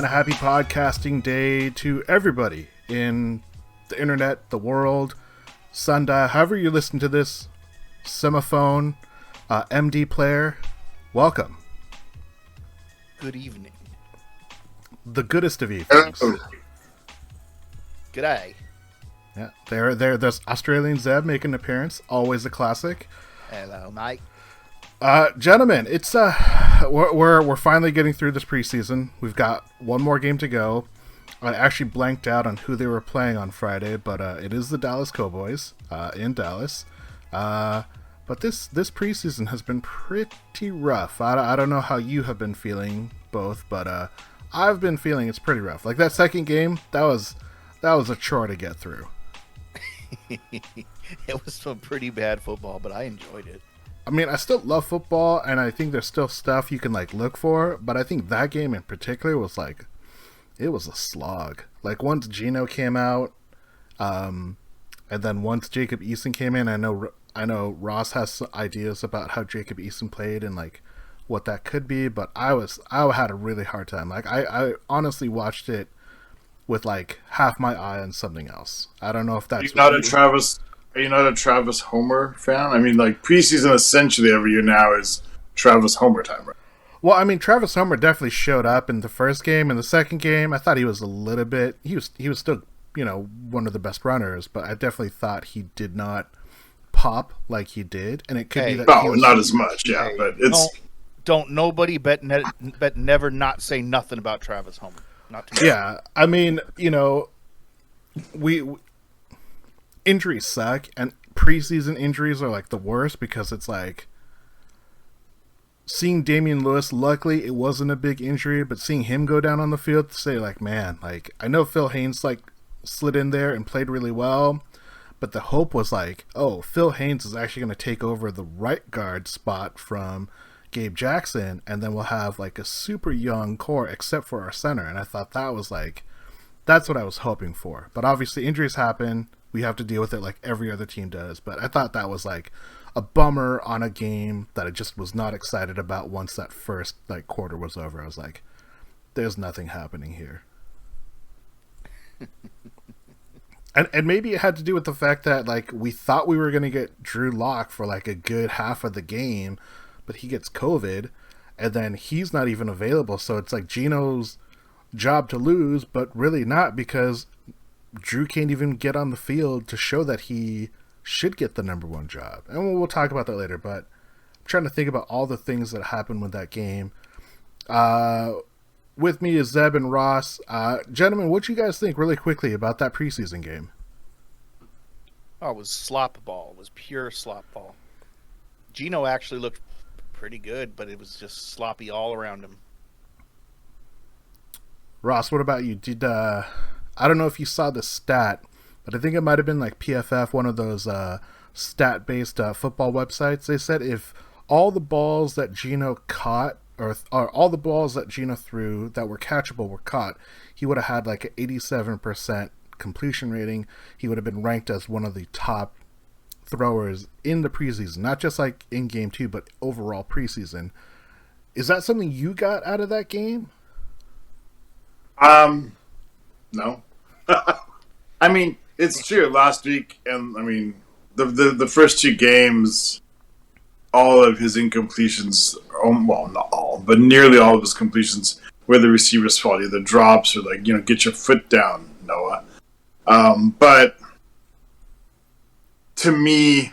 and a happy podcasting day to everybody in the internet, the world, sundial, however you listen to this, semaphone, MD player, welcome. Good evening. The goodest of evenings. G'day. Yeah, there's Australian Zeb making an appearance, always a classic. Hello, mate. Gentlemen, it's we're finally getting through this preseason. We've got one more game to go. I actually blanked out on who they were playing on Friday, but it is the Dallas Cowboys in Dallas. But this preseason has been pretty rough. I don't know how you have been feeling both, but I've been feeling it's pretty rough. Like that second game, that was a chore to get through. It was some pretty bad football, but I enjoyed it. I mean, I still love football, and I think there's still stuff you can look for, but I think that game in particular was it was a slog. Like once Geno came out, and then once Jacob Eason came in, I know Ross has ideas about how Jacob Eason played and what that could be, but I had a really hard time. I honestly watched it with half my eye on something else. I don't know if that's Are you not a Travis Homer fan? I mean, preseason essentially every year now is Travis Homer time, right? Well, I mean, Travis Homer definitely showed up in the first game. In the second game, I thought he was a little bit. He was still, one of the best runners, but I definitely thought he did not pop like he did, and it could be that. No, not as much, yeah, but it's. Don't nobody bet never not say nothing about Travis Homer. Not too much. Yeah, I mean, we injuries suck, and preseason injuries are the worst because it's seeing Damian Lewis. Luckily, it wasn't a big injury, but seeing him go down on the field, to say man, I know Phil Haynes slid in there and played really well, but the hope was Phil Haynes is actually going to take over the right guard spot from Gabe Jackson, and then we'll have a super young core except for our center. And I thought that was that's what I was hoping for. But obviously injuries happen. We have to deal with it like every other team does. But I thought that was a bummer on a game that I just was not excited about once that first quarter was over. I was there's nothing happening here. And maybe it had to do with the fact that we thought we were going to get Drew Lock for a good half of the game, but he gets COVID, and then he's not even available. So it's Geno's job to lose, but really not, because Drew can't even get on the field to show that he should get the number one job. And we'll talk about that later, but I'm trying to think about all the things that happened with that game. With me is Zeb and Ross. Gentlemen, what you guys think really quickly about that preseason game? Oh, it was slop ball. It was pure slop ball. Geno actually looked pretty good, but it was just sloppy all around him. Ross, what about you? Did I don't know if you saw the stat, but I think it might have been PFF, one of those stat-based football websites. They said if all the balls that Geno caught, or all the balls that Geno threw that were catchable were caught, he would have had an 87% completion rating. He would have been ranked as one of the top throwers in the preseason, not just in game 2, but overall preseason. Is that something you got out of that game? No. I mean, it's true. Last week, and I mean, the first 2 games, all of his incompletions, well, not all, but nearly all of his completions were the receiver's fault, either drops or get your foot down, Noah. But to me,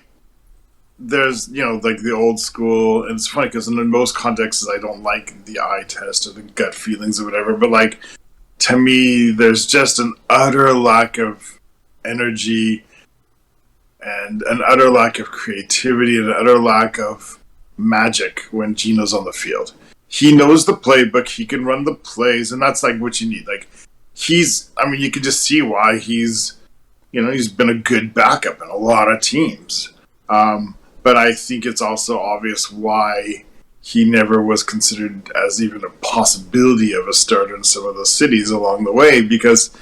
there's, the old school, and it's funny because in most contexts I don't like the eye test or the gut feelings or whatever, but to me, there's just an utter lack of energy and an utter lack of creativity and an utter lack of magic when Geno's on the field. He knows the playbook, he can run the plays, and that's what you need. You can just see why he's been a good backup in a lot of teams. But I think it's also obvious why he never was considered as even a possibility of a starter in some of those cities along the way, because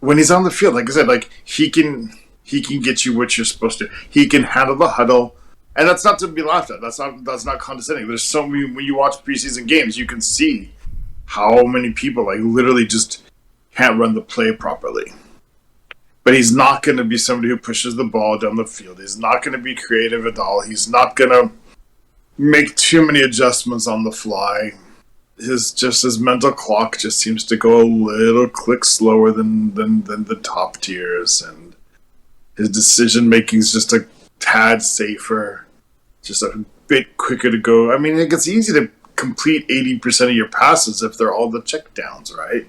when he's on the field, like I said, he can get you what you're supposed to. He can handle the huddle, and that's not to be laughed at. That's not condescending. There's so many, when you watch preseason games, you can see how many people like literally just can't run the play properly. But he's not going to be somebody who pushes the ball down the field. He's not going to be creative at all. He's not going to make too many adjustments on the fly. His mental clock just seems to go a little click slower than the top tiers, and his decision making is just a tad safer, just a bit quicker to go. I mean, it's easy to complete 80% of your passes if they're all the check downs, right?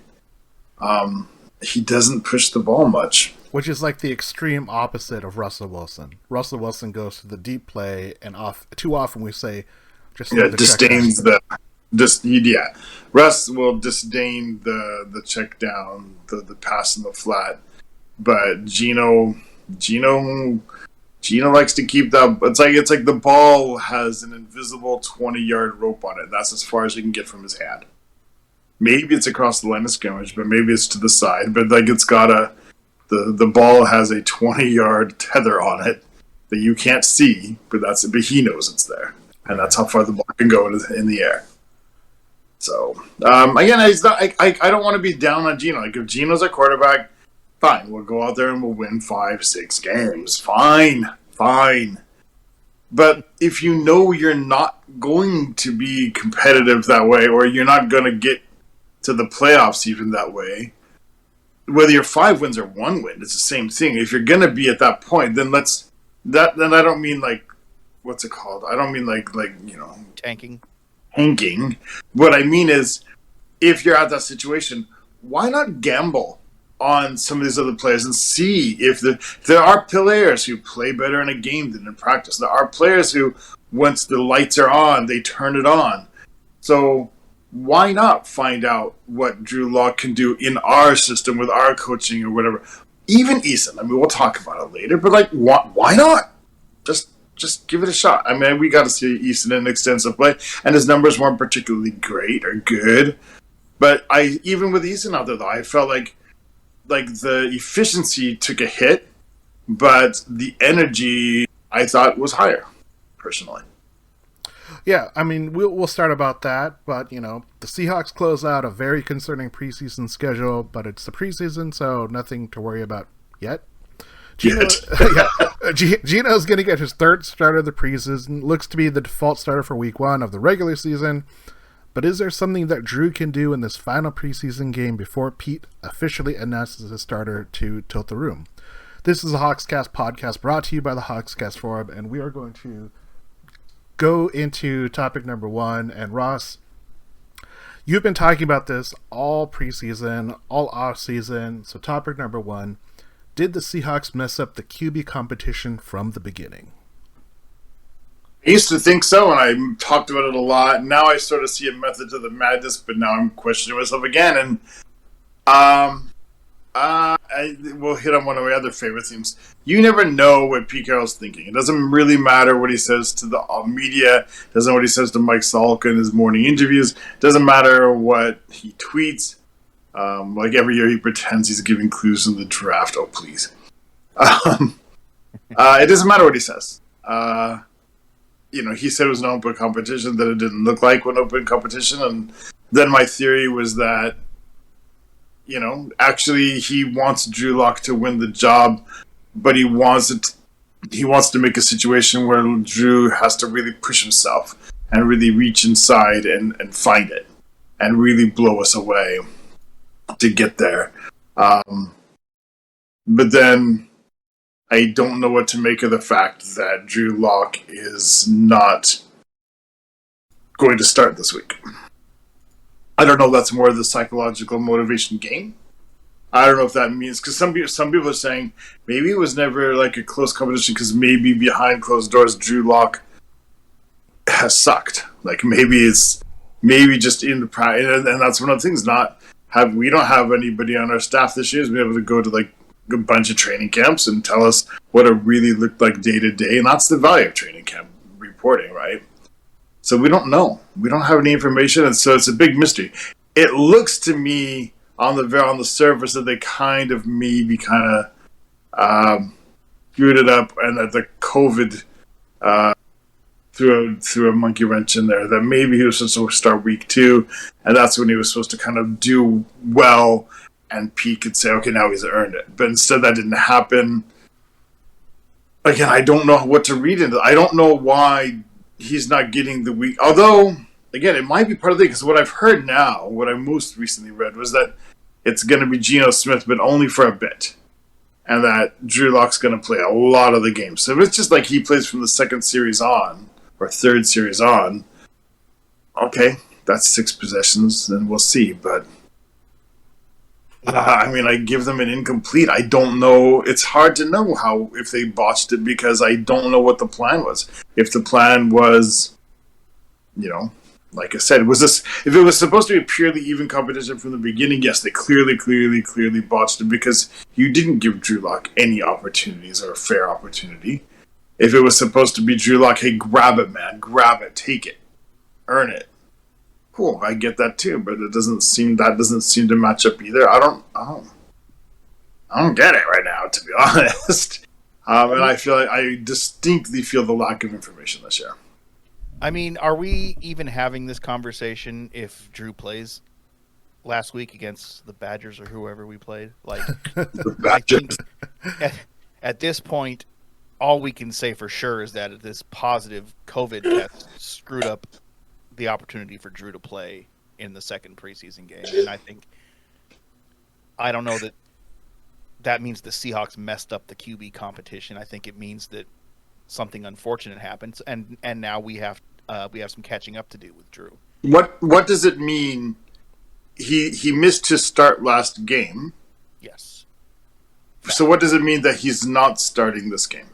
He doesn't push the ball much. Which is like the extreme opposite of Russell Wilson. Russell Wilson goes to the deep play, and too often we say, disdains the. Russ will disdain the check down, the pass in the flat, but Geno likes to keep that. It's like the ball has an invisible 20-yard rope on it. That's as far as you can get from his hand. Maybe it's across the line of scrimmage, but maybe it's to the side. But like it's got the ball has a 20-yard tether on it that you can't see, but he knows it's there, and that's how far the ball can go in the air. So again, it's not. I don't want to be down on Geno. Like if Geno's a quarterback, fine, we'll go out there and we'll win 5-6 games. Fine. But if you know you're not going to be competitive that way, or you're not going to get to the playoffs even that way, whether you're 5 wins or 1 win, it's the same thing. If you're going to be at that point, then then I don't mean like, what's it called? I don't mean like tanking. What I mean is, if you're at that situation, why not gamble on some of these other players and see if there are players who play better in a game than in practice. There are players who, once the lights are on, they turn it on. So why not find out what Drew Lock can do in our system with our coaching or whatever? Even Eason. I mean, we'll talk about it later, but like, why not? Just give it a shot. I mean, we got to see Eason in extensive play, and his numbers weren't particularly great or good. But even with Eason out there, though, I felt like the efficiency took a hit, but the energy I thought was higher, personally. Yeah, I mean, we'll start about that, but, the Seahawks close out a very concerning preseason schedule, but it's the preseason, so nothing to worry about yet. Geno's going to get his third start of the preseason, looks to be the default starter for week 1 of the regular season, but is there something that Drew can do in this final preseason game before Pete officially announces his starter to tilt the room? This is a Hawkscast podcast brought to you by the Hawkscast Forum, and we are going to go into topic number 1. And Ross, you've been talking about this all preseason, all off season. So topic number 1, did the Seahawks mess up the QB competition from the beginning? I used to think so, and I talked about it a lot. Now I sort of see a method to the madness, but now I'm questioning myself again. And we'll hit on one of my other favorite themes. You never know what Pete Carroll's thinking. It doesn't really matter what he says to the media. It doesn't matter what he says to Mike Salk in his morning interviews. It doesn't matter what he tweets. Like every year he pretends he's giving clues in the draft. Oh, please. It doesn't matter what he says. He said it was an open competition, that it didn't look like an open competition. And then my theory was that, actually he wants Drew Lock to win the job, but he wants to make a situation where Drew has to really push himself and really reach inside and find it and really blow us away to get there. But then I don't know what to make of the fact that Drew Lock is not going to start this week. I don't know if that's more of the psychological motivation game. I don't know if that means, because some people are saying maybe it was never like a close competition because maybe behind closed doors Drew Lock has sucked. Like maybe just in the practice, and that's one of the things. We don't have anybody on our staff this year who's been able to go to like a bunch of training camps and tell us what it really looked like day to day, and that's the value of training camp reporting, right? So we don't know. We don't have any information, and so it's a big mystery. It looks to me on the surface that they kind of screwed it up, and that the COVID threw a monkey wrench in there that maybe he was supposed to start week 2, and that's when he was supposed to kind of do well and peak and say, okay, now he's earned it. But instead, that didn't happen. Again, I don't know what to read into. I don't know why he's not getting the week. Although, again, it might be part of the thing, because what I've heard now, what I most recently read, was that it's going to be Geno Smith, but only for a bit. And that Drew Lock's going to play a lot of the games. So if it's just like he plays from the second series on, or third series on, okay, that's 6 possessions, then we'll see. But, I give them an incomplete. I don't know. It's hard to know if they botched it, because I don't know what the plan was. If the plan was, like I said, if it was supposed to be a purely even competition from the beginning, yes, they clearly botched it, because you didn't give Drew Lock any opportunities or a fair opportunity. If it was supposed to be Drew Lock, hey, grab it, man, grab it, take it, earn it. Cool, I get that too, but it doesn't seem to match up either. I don't get it right now, to be honest. And I distinctly feel the lack of information this year. Are we even having this conversation if Drew plays last week against the Badgers or whoever we played? I think at this point, all we can say for sure is that this positive COVID test screwed up the opportunity for Drew to play in the second preseason game. And I don't know that means the Seahawks messed up the QB competition. I think it means that something unfortunate happens, and now we have some catching up to do with Drew. What does it mean? He missed his start last game. Yes. So what does it mean that he's not starting this game?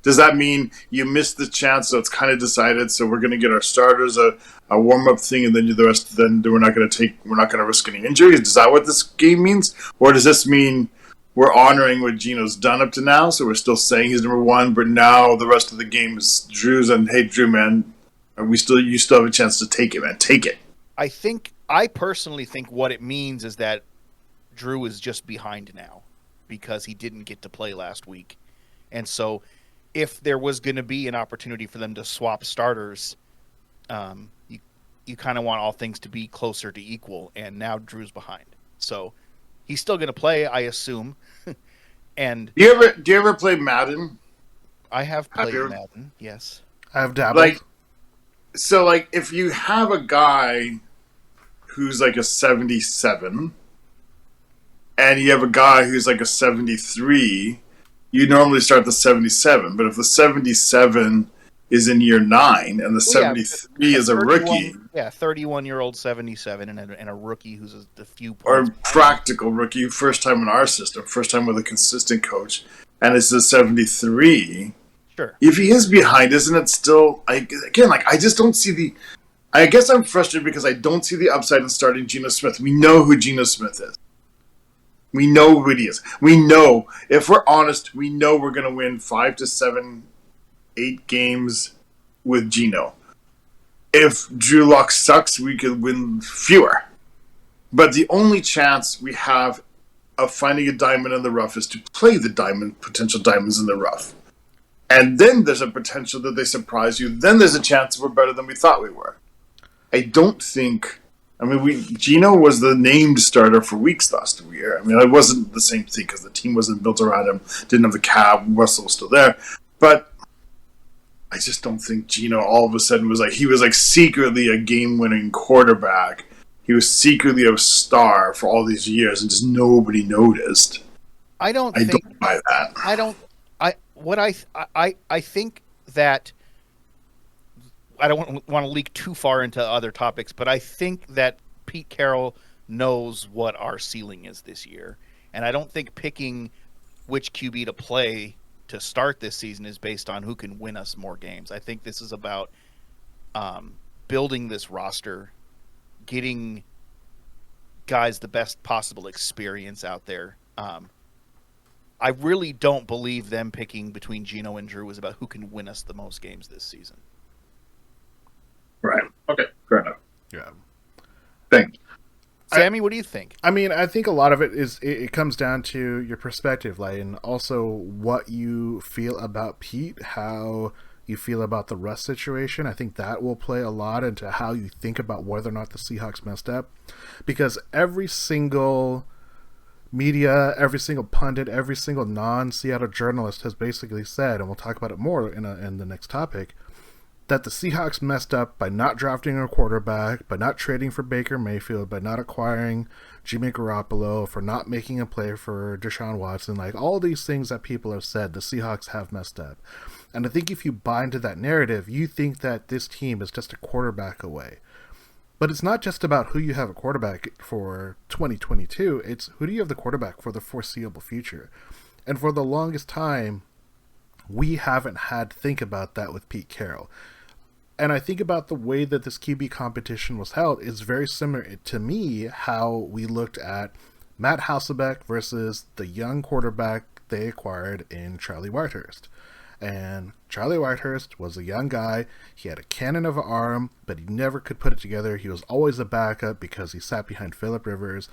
Does that mean you missed the chance, so it's kind of decided, so we're going to get our starters a warm-up thing, and then the rest, then we're not going to risk any injuries? Is that what this game means? Or does this mean we're honoring what Geno's done up to now, so we're still saying he's number 1, but now the rest of the game is Drew's, and hey, Drew, man, you still have a chance to take it, man. Take it. I personally think what it means is that Drew is just behind now because he didn't get to play last week. And so if there was going to be an opportunity for them to swap starters, you kind of want all things to be closer to equal, and now Drew's behind. So he's still going to play, I assume. And do you ever play Madden? I have played Madden, yes. I have dabbled. So if you have a guy who's like a 77, and you have a guy who's like a 73, you normally start the 77. But if the 77 is in year 9 and the 73 is a rookie, 31-year-old 77 and a rookie who's a few points, or practical rookie, first time in our system, first time with a consistent coach, and it's a 73. Sure. If he is behind, isn't it still? I just don't see the. I guess I'm frustrated because I don't see the upside in starting Geno Smith. We know who Geno Smith is. We know who he is. We know, if we're honest, we know we're going to win 5 to 7, 8 games with Geno. If Drew Lock sucks, we could win fewer. But the only chance we have of finding a diamond in the rough is to play the potential diamonds in the rough. And then there's a potential that they surprise you. Then there's a chance we're better than we thought we were. I don't think... Geno was the named starter for weeks last year. It wasn't the same thing because the team wasn't built around him, didn't have the cap, Russell was still there. But I just don't think Geno all of a sudden he was secretly a game-winning quarterback. He was secretly a star for all these years and just nobody noticed. I don't buy that. I think that I don't want to leak too far into other topics, but I think that Pete Carroll knows what our ceiling is this year. And I don't think picking which QB to play to start this season is based on who can win us more games. I think this is about building this roster, getting guys the best possible experience out there. I really don't believe them picking between Geno and Drew is about who can win us the most games this season. Right. Okay. Fair enough. Yeah. Thanks. Sammy, what do you think? I think a lot of it is it comes down to your perspective, and also what you feel about Pete, how you feel about the Russ situation. I think that will play a lot into how you think about whether or not the Seahawks messed up. Because every single media, every single pundit, every single non-Seattle journalist has basically said, and we'll talk about it more in the next topic, that the Seahawks messed up by not drafting a quarterback, by not trading for Baker Mayfield, by not acquiring Jimmy Garoppolo, for not making a play for Deshaun Watson. Like, all these things that people have said, the Seahawks have messed up. And I think if you buy into that narrative, you think that this team is just a quarterback away. But it's not just about who you have a quarterback for 2022. It's who do you have the quarterback for the foreseeable future. And for the longest time, we haven't had to think about that with Pete Carroll. And I think about the way that this QB competition was held is very similar to me how we looked at Matt Hasselbeck versus the young quarterback they acquired in Charlie Whitehurst. And Charlie Whitehurst was a young guy. He had a cannon of an arm, but he never could put it together. He was always a backup because he sat behind Phillip Rivers.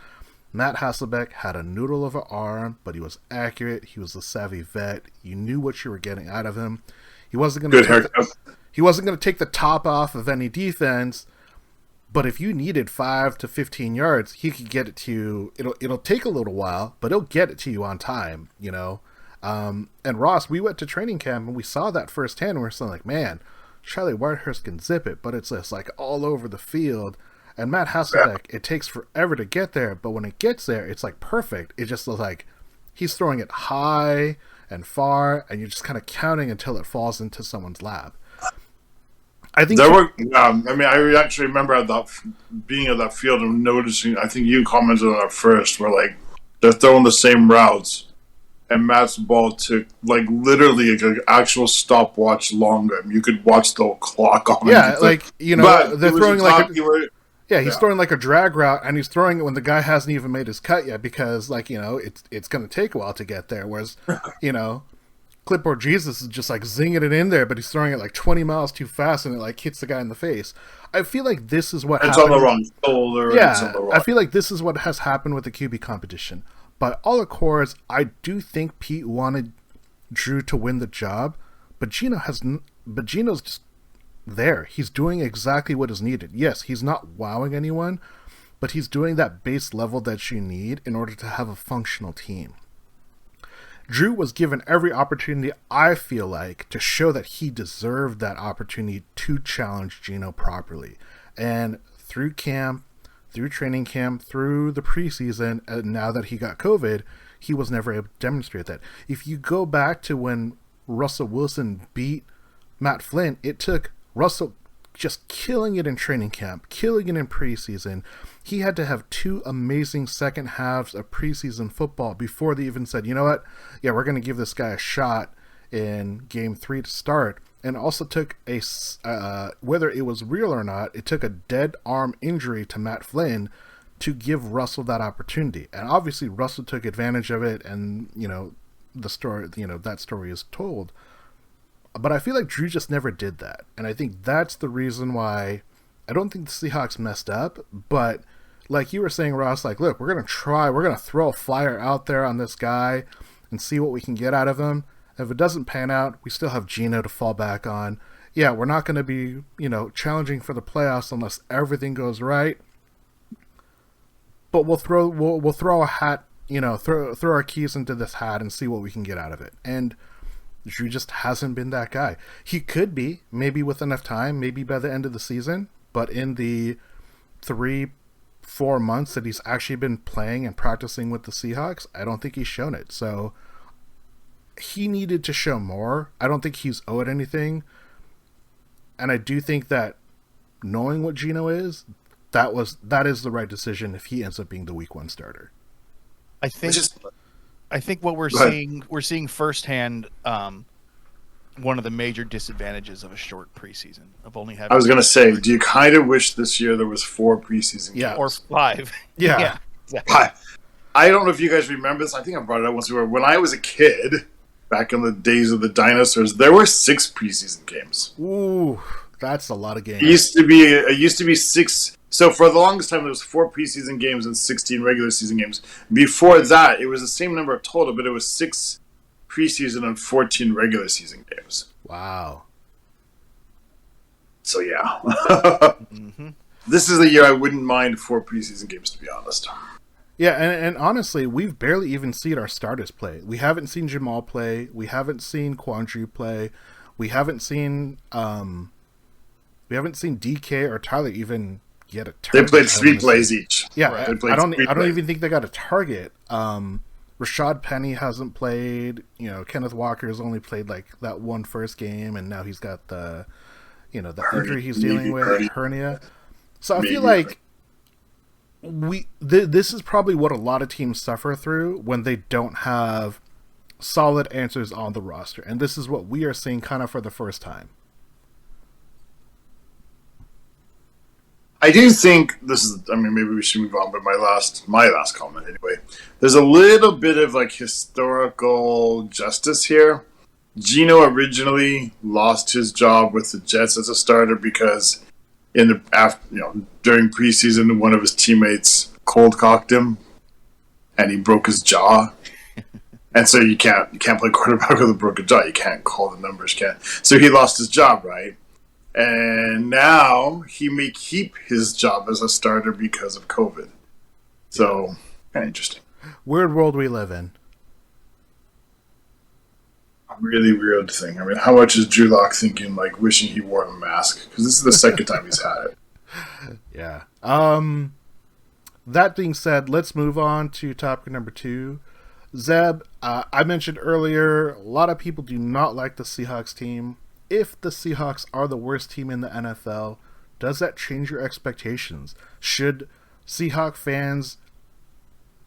Matt Hasselbeck had a noodle of an arm, but he was accurate. He was a savvy vet. You knew what you were getting out of him. He wasn't going to take the top off of any defense, but if you needed 5 to 15 yards, he could get it to you. It'll take a little while, but he'll get it to you on time, you know. And Ross, we went to training camp and we saw that firsthand. And we're still like, man, Charlie Whitehurst can zip it, but it's just like all over the field. And Matt Hasselbeck, it takes forever to get there, but when it gets there, it's like perfect. It just looks like he's throwing it high and far, and you're just kind of counting until it falls into someone's lap. I think I actually remember being at that field and noticing. I think you commented on it first, where like they're throwing the same routes, and Matt's ball took like literally an actual stopwatch longer. I mean, you could watch the clock on. Yeah, like you know, they're throwing like he's throwing like a drag route, and he's throwing it when the guy hasn't even made his cut yet, because like, you know, it's going to take a while to get there. Whereas, you know, Clipboard Jesus is just like zinging it in there, but he's throwing it like 20 miles too fast, and it like hits the guy in the face. I feel like this is what it's happened. on the wrong shoulder. Yeah, I feel like this is what has happened with the QB competition. By all accords, I do think Pete wanted Drew to win the job, but Geno's just there. He's doing exactly what is needed. Yes, he's not wowing anyone, but he's doing that base level that you need in order to have a functional team. Drew was given every opportunity, I feel like, to show that he deserved that opportunity to challenge Geno properly. And through camp, through training camp, through the preseason, and now that he got COVID, he was never able to demonstrate that. If you go back to when Russell Wilson beat Matt Flynn, it took Russell just killing it in training camp, killing it in preseason. He had to have 2 amazing second halves of preseason football before they even said, you know what, yeah, we're going to give this guy a shot in game 3 to start. And also took whether it was real or not, it took a dead arm injury to Matt Flynn to give Russell that opportunity. And obviously Russell took advantage of it, and, you know, the story, you know, that story is told. But I feel like Drew just never did that. And I think that's the reason why I don't think the Seahawks messed up. But like you were saying, Ross, like, look, we're going to throw a flyer out there on this guy and see what we can get out of him. If it doesn't pan out, we still have Geno to fall back on. Yeah, we're not going to be, you know, challenging for the playoffs unless everything goes right. But we'll throw a hat, you know, throw our keys into this hat and see what we can get out of it. And Drew just hasn't been that guy. He could be, maybe with enough time, maybe by the end of the season, but in the 3-4 months that he's actually been playing and practicing with the Seahawks, I don't think he's shown it. So he needed to show more. I don't think he's owed anything. And I do think that knowing what Geno is, that is the right decision if he ends up being the week 1 starter. I think what we're seeing firsthand, one of the major disadvantages of a short preseason, of only having. I was going to say, do you kind of wish this year there was 4 preseason games? Or 5? Yeah. Exactly. I don't know if you guys remember this. I think I brought it up once. When I was a kid, back in the days of the dinosaurs, there were 6 preseason games. Ooh, that's a lot of games. It used to be 6. So for the longest time, there was 4 preseason games and 16 regular season games. Before that, it was the same number total, but it was 6 preseason and 14 regular season games. Wow. So yeah, Mm-hmm. this is the year I wouldn't mind 4 preseason games, to be honest. Yeah, and honestly, we've barely even seen our starters play. We haven't seen Jamal play. We haven't seen Quandry play. We haven't seen DK or Tyler even get a They target. played 3 plays each. Yeah, Right. They played I don't three I don't plays. even think they got a target. Rashad Penny hasn't played. You know, Kenneth Walker has only played like that one first game, and now he's got the injury he's dealing with, hernia. So I feel like this is probably what a lot of teams suffer through when they don't have solid answers on the roster, and this is what we are seeing kind of for the first time. I do think this is. I mean, maybe we should move on. But my last comment anyway. There's a little bit of like historical justice here. Geno originally lost his job with the Jets as a starter because during preseason, one of his teammates cold cocked him, and he broke his jaw. And so you can't play quarterback with a broken jaw. You can't call the numbers. So he lost his job, right? And now he may keep his job as a starter because of COVID. So, kind of interesting. Weird world we live in. A really weird thing. I mean, how much is Drew Lock thinking, like, wishing he wore a mask? Because this is the second time he's had it. Yeah. That being said, let's move on to topic number 2. Zeb, I mentioned earlier, a lot of people do not like the Seahawks team. If the Seahawks are the worst team in the NFL, does that change your expectations? Should Seahawk fans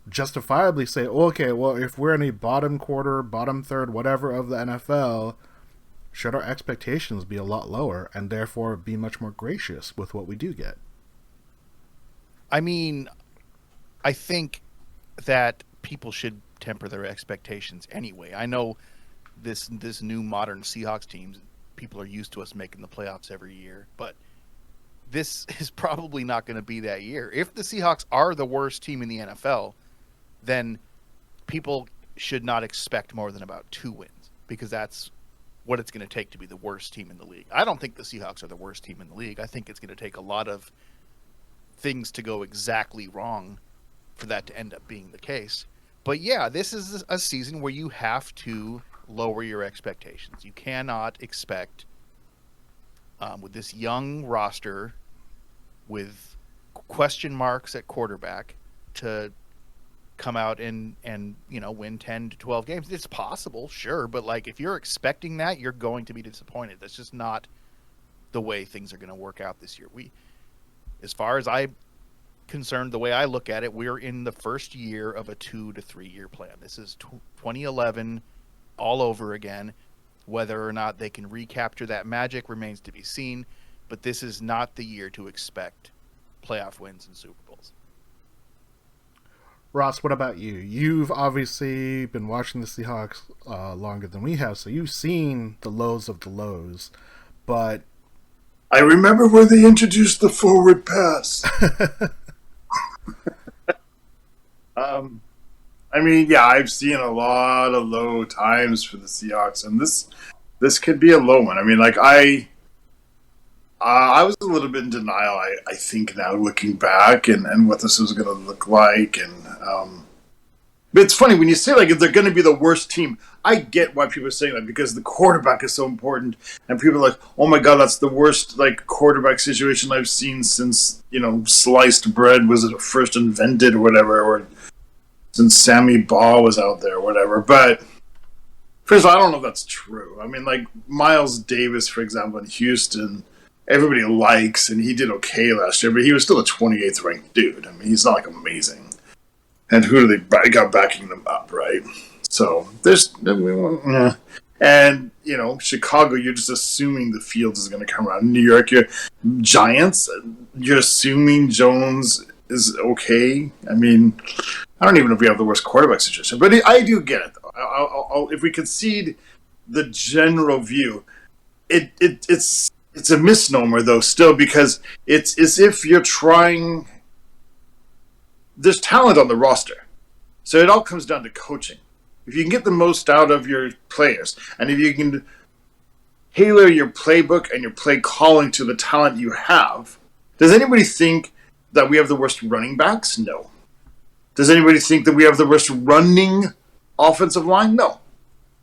justifiably say, okay, well, if we're in a bottom quarter, bottom third, whatever of the NFL, should our expectations be a lot lower and therefore be much more gracious with what we do get? I mean, I think that people should temper their expectations anyway. I know this new modern Seahawks teams, people are used to us making the playoffs every year, but this is probably not going to be that year. If the Seahawks are the worst team in the NFL, then people should not expect more than about 2 wins, because that's what it's going to take to be the worst team in the league. I don't think the Seahawks are the worst team in the league. I think it's going to take a lot of things to go exactly wrong for that to end up being the case. But yeah, this is a season where you have to lower your expectations. You cannot expect, with this young roster with question marks at quarterback, to come out and win 10 to 12 games. It's possible, sure, but like if you're expecting that, you're going to be disappointed. That's just not the way things are going to work out this year. As far as I'm concerned, the way I look at it, we're in the first year of a 2 to 3 year plan. This is 2011 all over again. Whether or not they can recapture that magic remains to be seen, but this is not the year to expect playoff wins and Super Bowls. Ross, what about you? You've obviously been watching the Seahawks longer than we have, so you've seen the lows of the lows, but I remember where they introduced the forward pass. I mean, yeah, I've seen a lot of low times for the Seahawks, and this could be a low one. I mean, like I was a little bit in denial. I think now looking back and what this was going to look like, and but it's funny when you say like if they're going to be the worst team. I get why people are saying that, because the quarterback is so important, and people are like, "Oh my god, that's the worst like quarterback situation I've seen since sliced bread was first invented or whatever, or since Sammy Baugh was out there or whatever." But first of all, I don't know if that's true. I mean, like Miles Davis, for example, in Houston, everybody likes, and he did okay last year, but he was still a 28th ranked dude. I mean, he's not like amazing. And who do they got backing them up, right? So there's, and Chicago, you're just assuming the field is going to come around. New York, you're Giants, you're assuming Jones is okay. I mean, I don't even know if we have the worst quarterback situation, but I do get it though. I'll, if we concede the general view, it's a misnomer though still, because it's as if you're trying. There's talent on the roster, so it all comes down to coaching. If you can get the most out of your players, and if you can tailor your playbook and your play calling to the talent you have. Does anybody think that we have the worst running backs? No. Does anybody think that we have the worst running offensive line? No.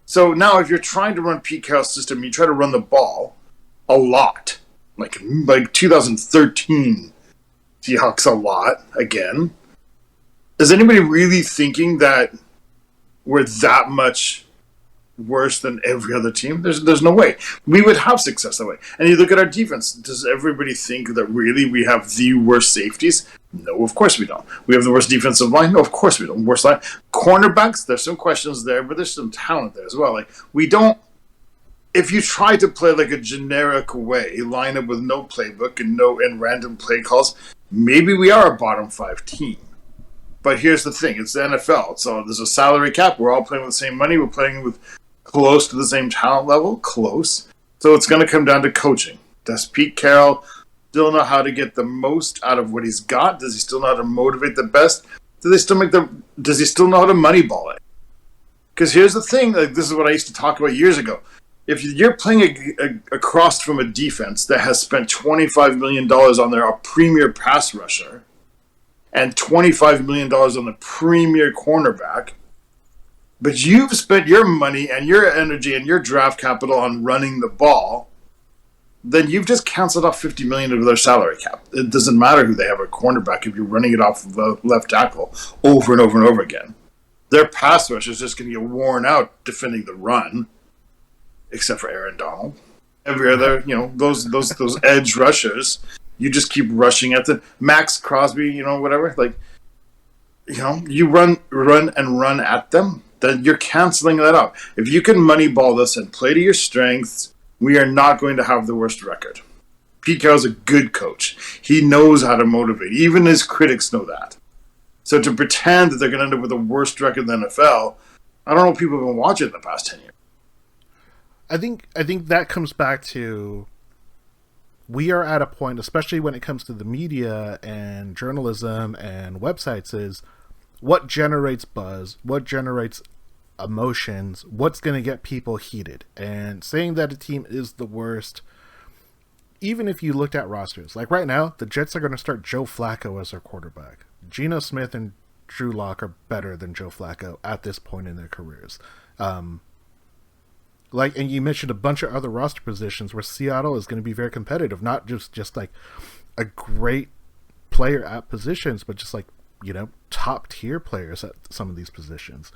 So now if you're trying to run Pete Carroll's system, you try to run the ball a lot. Like 2013 Seahawks a lot again. Is anybody really thinking that we're that much worse than every other team? There's no way. We would have success that way. And you look at our defense. Does everybody think that really we have the worst safeties? No, of course we don't. We have the worst defensive line? No, of course we don't. Worst line. Cornerbacks, there's some questions there, but there's some talent there as well. Like, we don't... If you try to play like a generic way, line up with no playbook and random play calls, maybe we are a bottom 5 team. But here's the thing. It's the NFL. So there's a salary cap. We're all playing with the same money. We're playing with close to the same talent level. Close. So it's going to come down to coaching. Does Pete Carroll still know how to get the most out of what he's got? Does he still know how to motivate the best? Does he still know how to moneyball it? Because here's the thing. Like, this is what I used to talk about years ago. If you're playing across from a defense that has spent $25 million on their premier pass rusher and $25 million on the premier cornerback, but you've spent your money and your energy and your draft capital on running the ball, then you've just canceled off $50 million of their salary cap. It doesn't matter who they have at cornerback if you're running it off of the left tackle over and over and over again. Their pass rush is just going to get worn out defending the run. Except for Aaron Donald. Every other, those edge rushers, you just keep rushing at them. Max Crosby, whatever. Like, you run at them, then you're canceling that out. If you can moneyball this and play to your strengths, we are not going to have the worst record. Pete Carroll's a good coach. He knows how to motivate. Even his critics know that. So to pretend that they're going to end up with the worst record in the NFL, I don't know if people have been watching in the past 10 years. I think that comes back to, we are at a point, especially when it comes to the media and journalism and websites, is what generates buzz, what generates emotions, what's going to get people heated. And saying that a team is the worst, even if you looked at rosters, like right now, the Jets are going to start Joe Flacco as their quarterback. Geno Smith and Drew Lock are better than Joe Flacco at this point in their careers. And you mentioned a bunch of other roster positions where Seattle is going to be very competitive, not just like a great player at positions, but just like, top tier players at some of these positions.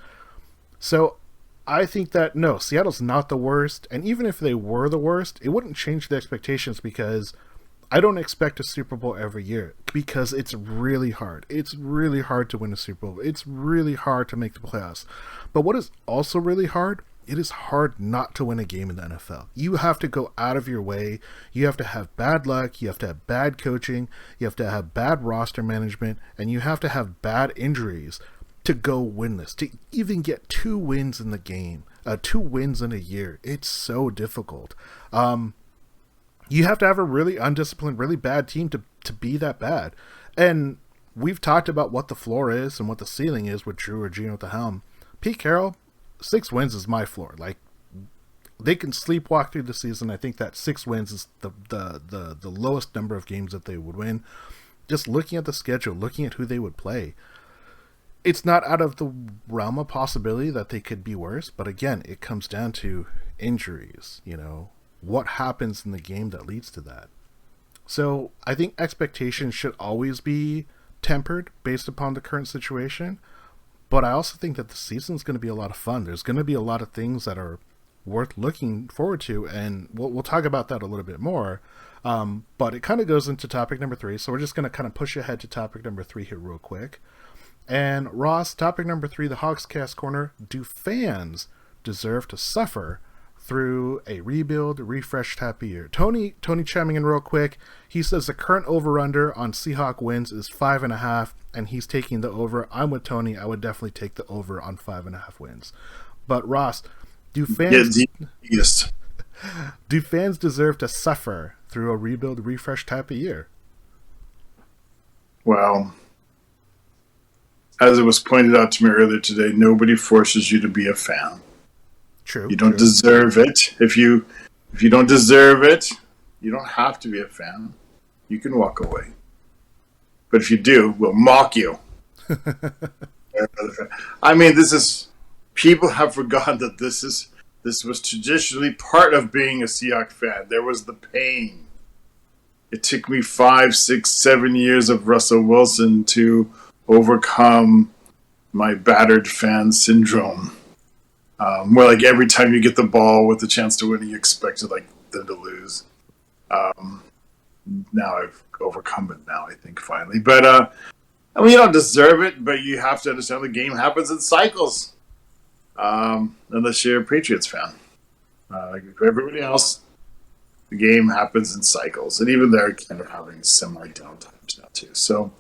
So I think that, no, Seattle's not the worst. And even if they were the worst, it wouldn't change the expectations, because I don't expect a Super Bowl every year, because it's really hard. It's really hard to win a Super Bowl. It's really hard to make the playoffs. But what is also really hard, it is hard not to win a game in the NFL. You have to go out of your way. You have to have bad luck. You have to have bad coaching. You have to have bad roster management. And you have to have bad injuries to go win this. To even get 2 wins in the game, 2 wins in a year, it's so difficult. You have to have a really undisciplined, really bad team to be that bad. And we've talked about what the floor is and what the ceiling is with Drew or Geno at the helm. Pete Carroll, 6 wins is my floor. Like, they can sleepwalk through the season. I think that 6 wins is the lowest number of games that they would win. Just looking at the schedule, looking at who they would play, it's not out of the realm of possibility that they could be worse. But again, it comes down to injuries, what happens in the game that leads to that. So I think expectations should always be tempered based upon the current situation. But I also think that the season's going to be a lot of fun. There's going to be a lot of things that are worth looking forward to, and we'll talk about that a little bit more. But it kind of goes into topic number 3, so we're just going to kind of push ahead to topic number 3 here real quick. And Ross, topic number 3, the Hawkscast Corner. Do fans deserve to suffer through a rebuild, refresh type of year? Tony chiming in real quick. He says the current over-under on Seahawk wins is 5.5, and he's taking the over. I'm with Tony. I would definitely take the over on 5.5 wins. But Ross, do fans deserve to suffer through a rebuild, refresh type of year? Well, as it was pointed out to me earlier today, nobody forces you to be a fan. True. You don't deserve it. If you If you don't deserve it, you don't have to be a fan. You can walk away. But if you do, we'll mock you. I mean, people have forgotten that this was traditionally part of being a Seahawks fan. There was the pain. It took me 5, 6, 7 years of Russell Wilson to overcome my battered fan syndrome. Where like every time you get the ball with the chance to win, you expect them to lose. Now I've overcome it now, I think, finally. But I mean, you don't deserve it, but you have to understand the game happens in cycles. Unless you're a Patriots fan. For everybody else, the game happens in cycles. And even they're kind of having semi-down times now, too. So,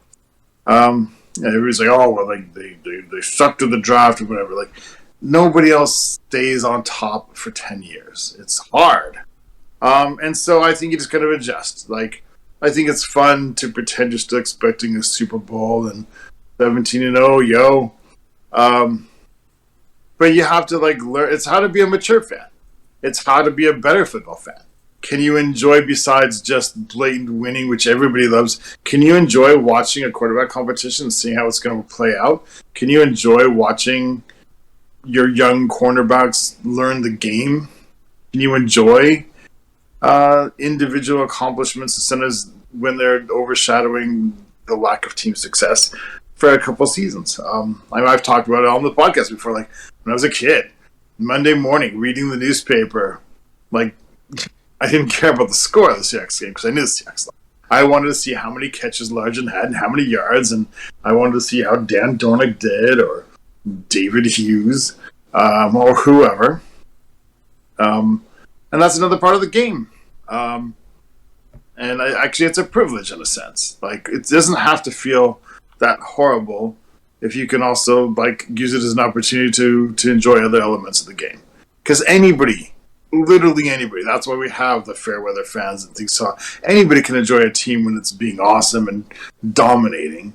everybody's like, oh, well, like, they sucked at the draft or whatever. Like, nobody else stays on top for 10 years. It's hard. And so I think you just kind of adjust. Like, I think it's fun to pretend you're still expecting a Super Bowl and 17-0, yo. But you have to learn. It's how to be a mature fan. It's how to be a better football fan. Can you enjoy, besides just blatant winning, which everybody loves, can you enjoy watching a quarterback competition and seeing how it's going to play out? Can you enjoy watching your young cornerbacks learn the game? Can you enjoy individual accomplishments as when they're overshadowing the lack of team success for a couple seasons? I've talked about it on the podcast before. Like when I was a kid, Monday morning reading the newspaper, like I didn't care about the score of the Seahawks game because I knew the Seahawks. I wanted to see how many catches Largent had and how many yards, and I wanted to see how Dan Dornick did or David Hughes or whoever. And that's another part of the game. And actually, it's a privilege in a sense. Like, it doesn't have to feel that horrible if you can also use it as an opportunity to enjoy other elements of the game. Because anybody, literally anybody, that's why we have the fair weather fans and things. So anybody can enjoy a team when it's being awesome and dominating.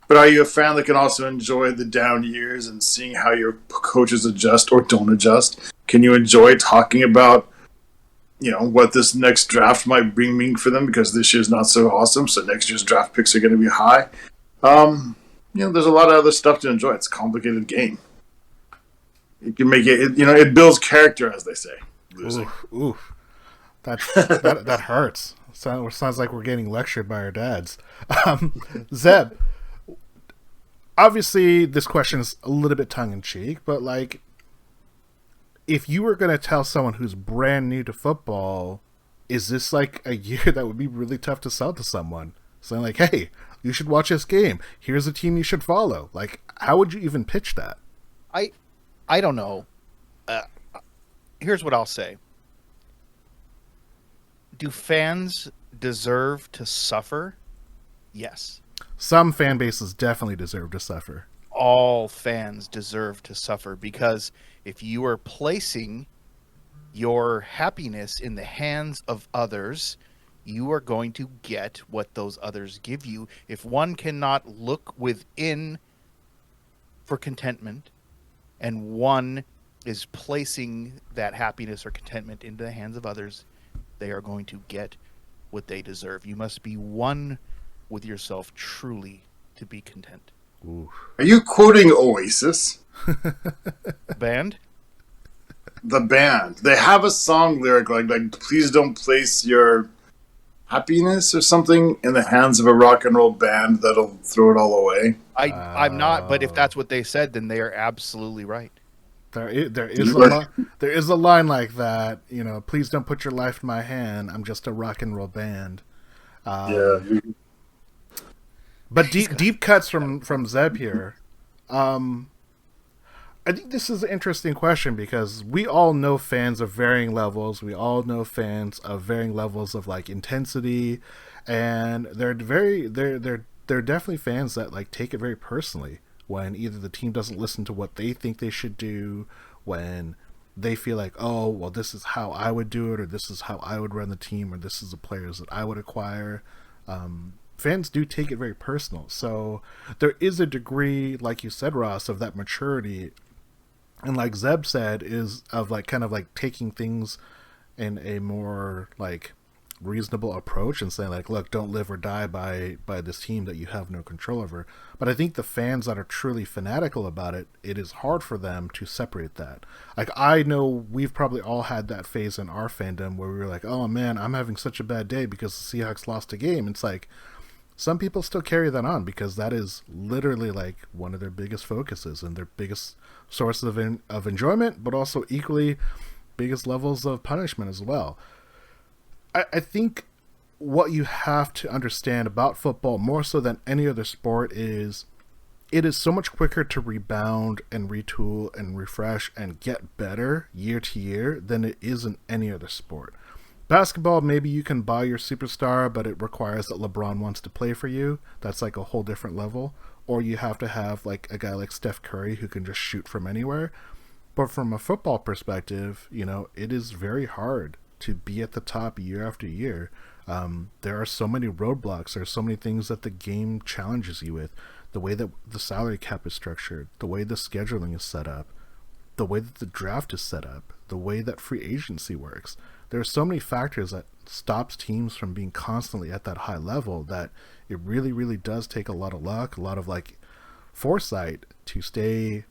But are you a fan that can also enjoy the down years and seeing how your coaches adjust or don't adjust? Can you enjoy talking about what this next draft might bring for them because this year's not so awesome, so next year's draft picks are going to be high? There's a lot of other stuff to enjoy. It's a complicated game. You can make it, it builds character, as they say. Oof. That hurts. Sounds like we're getting lectured by our dads. Zeb, obviously this question is a little bit tongue-in-cheek, but if you were going to tell someone who's brand new to football, is this a year that would be really tough to sell to someone? Saying hey, you should watch this game. Here's a team you should follow. How would you even pitch that? I don't know. Here's what I'll say. Do fans deserve to suffer? Yes. Some fan bases definitely deserve to suffer. All fans deserve to suffer because if you are placing your happiness in the hands of others, you are going to get what those others give you. If one cannot look within for contentment and one is placing that happiness or contentment into the hands of others, they are going to get what they deserve. You must be one with yourself truly to be content. Ooh. Are you quoting Oasis? Band? The band. They have a song lyric like please don't place your happiness or something in the hands of a rock and roll band that'll throw it all away. I'm not, but if that's what they said, then they are absolutely right. There is a line like that, please don't put your life in my hand. I'm just a rock and roll band. Yeah. But deep cuts from Zeb here. I think this is an interesting question because we all know fans of varying levels. We all know fans of varying levels of intensity, and they're definitely fans that take it very personally when either the team doesn't listen to what they think they should do, when they feel oh, well, this is how I would do it, or this is how I would run the team, or this is the players that I would acquire. Fans do take it very personal. So there is a degree, like you said, Ross, of that maturity. And like Zeb said, is of kind of taking things in a more like reasonable approach and saying like, look, don't live or die by this team that you have no control over. But I think the fans that are truly fanatical about it, it is hard for them to separate that. Like, I know we've probably all had that phase in our fandom where we were like, oh man, I'm having such a bad day because the Seahawks lost a game. It's like some people still carry that on because that is literally like one of their biggest focuses and their biggest source of enjoyment, but also equally biggest levels of punishment as well. I think what you have to understand about football more so than any other sport is it is so much quicker to rebound and retool and refresh and get better year to year than it is in any other sport. Basketball, maybe you can buy your superstar, but it requires that LeBron wants to play for you. That's like a whole different level. Or you have to have like a guy like Steph Curry who can just shoot from anywhere. But from a football perspective, you know, it is very hard to be at the top year after year. There are so many roadblocks. There are so many things that the game challenges you with. The way that the salary cap is structured, the way the scheduling is set up, the way that the draft is set up, the way that free agency works. There are so many factors that stops teams from being constantly at that high level that it really, really does take a lot of luck, a lot of like foresight to stay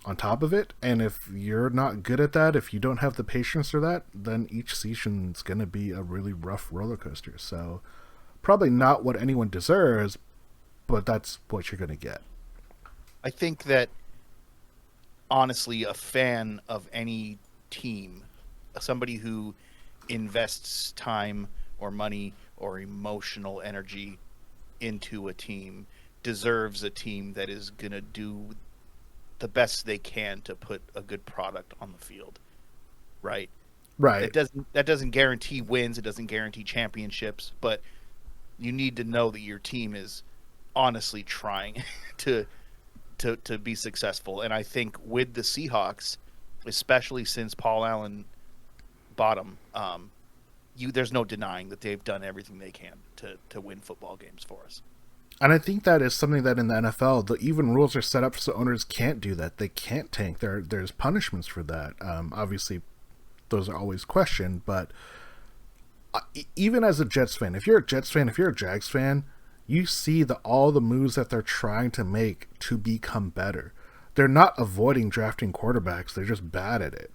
on top of it. And if you're not good at that, if you don't have the patience for that, then each season is going to be a really rough roller coaster. So probably not what anyone deserves, but that's what you're going to get. I think that honestly, a fan of any team, somebody who invests time or money or emotional energy into a team, deserves a team that is going to do the best they can to put a good product on the field, right? Right. That doesn't guarantee wins. It doesn't guarantee championships, but you need to know that your team is honestly trying to be successful. And I think with the Seahawks, especially since Paul Allen bought them, there's no denying that they've done everything they can to win football games for us. And I think that is something that in the NFL, the even rules are set up so owners can't do that. They can't tank. There's punishments for that. Obviously, those are always questioned. But even as a Jets fan, if you're a Jets fan, if you're a Jags fan, you see all the moves that they're trying to make to become better. They're not avoiding drafting quarterbacks. They're just bad at it.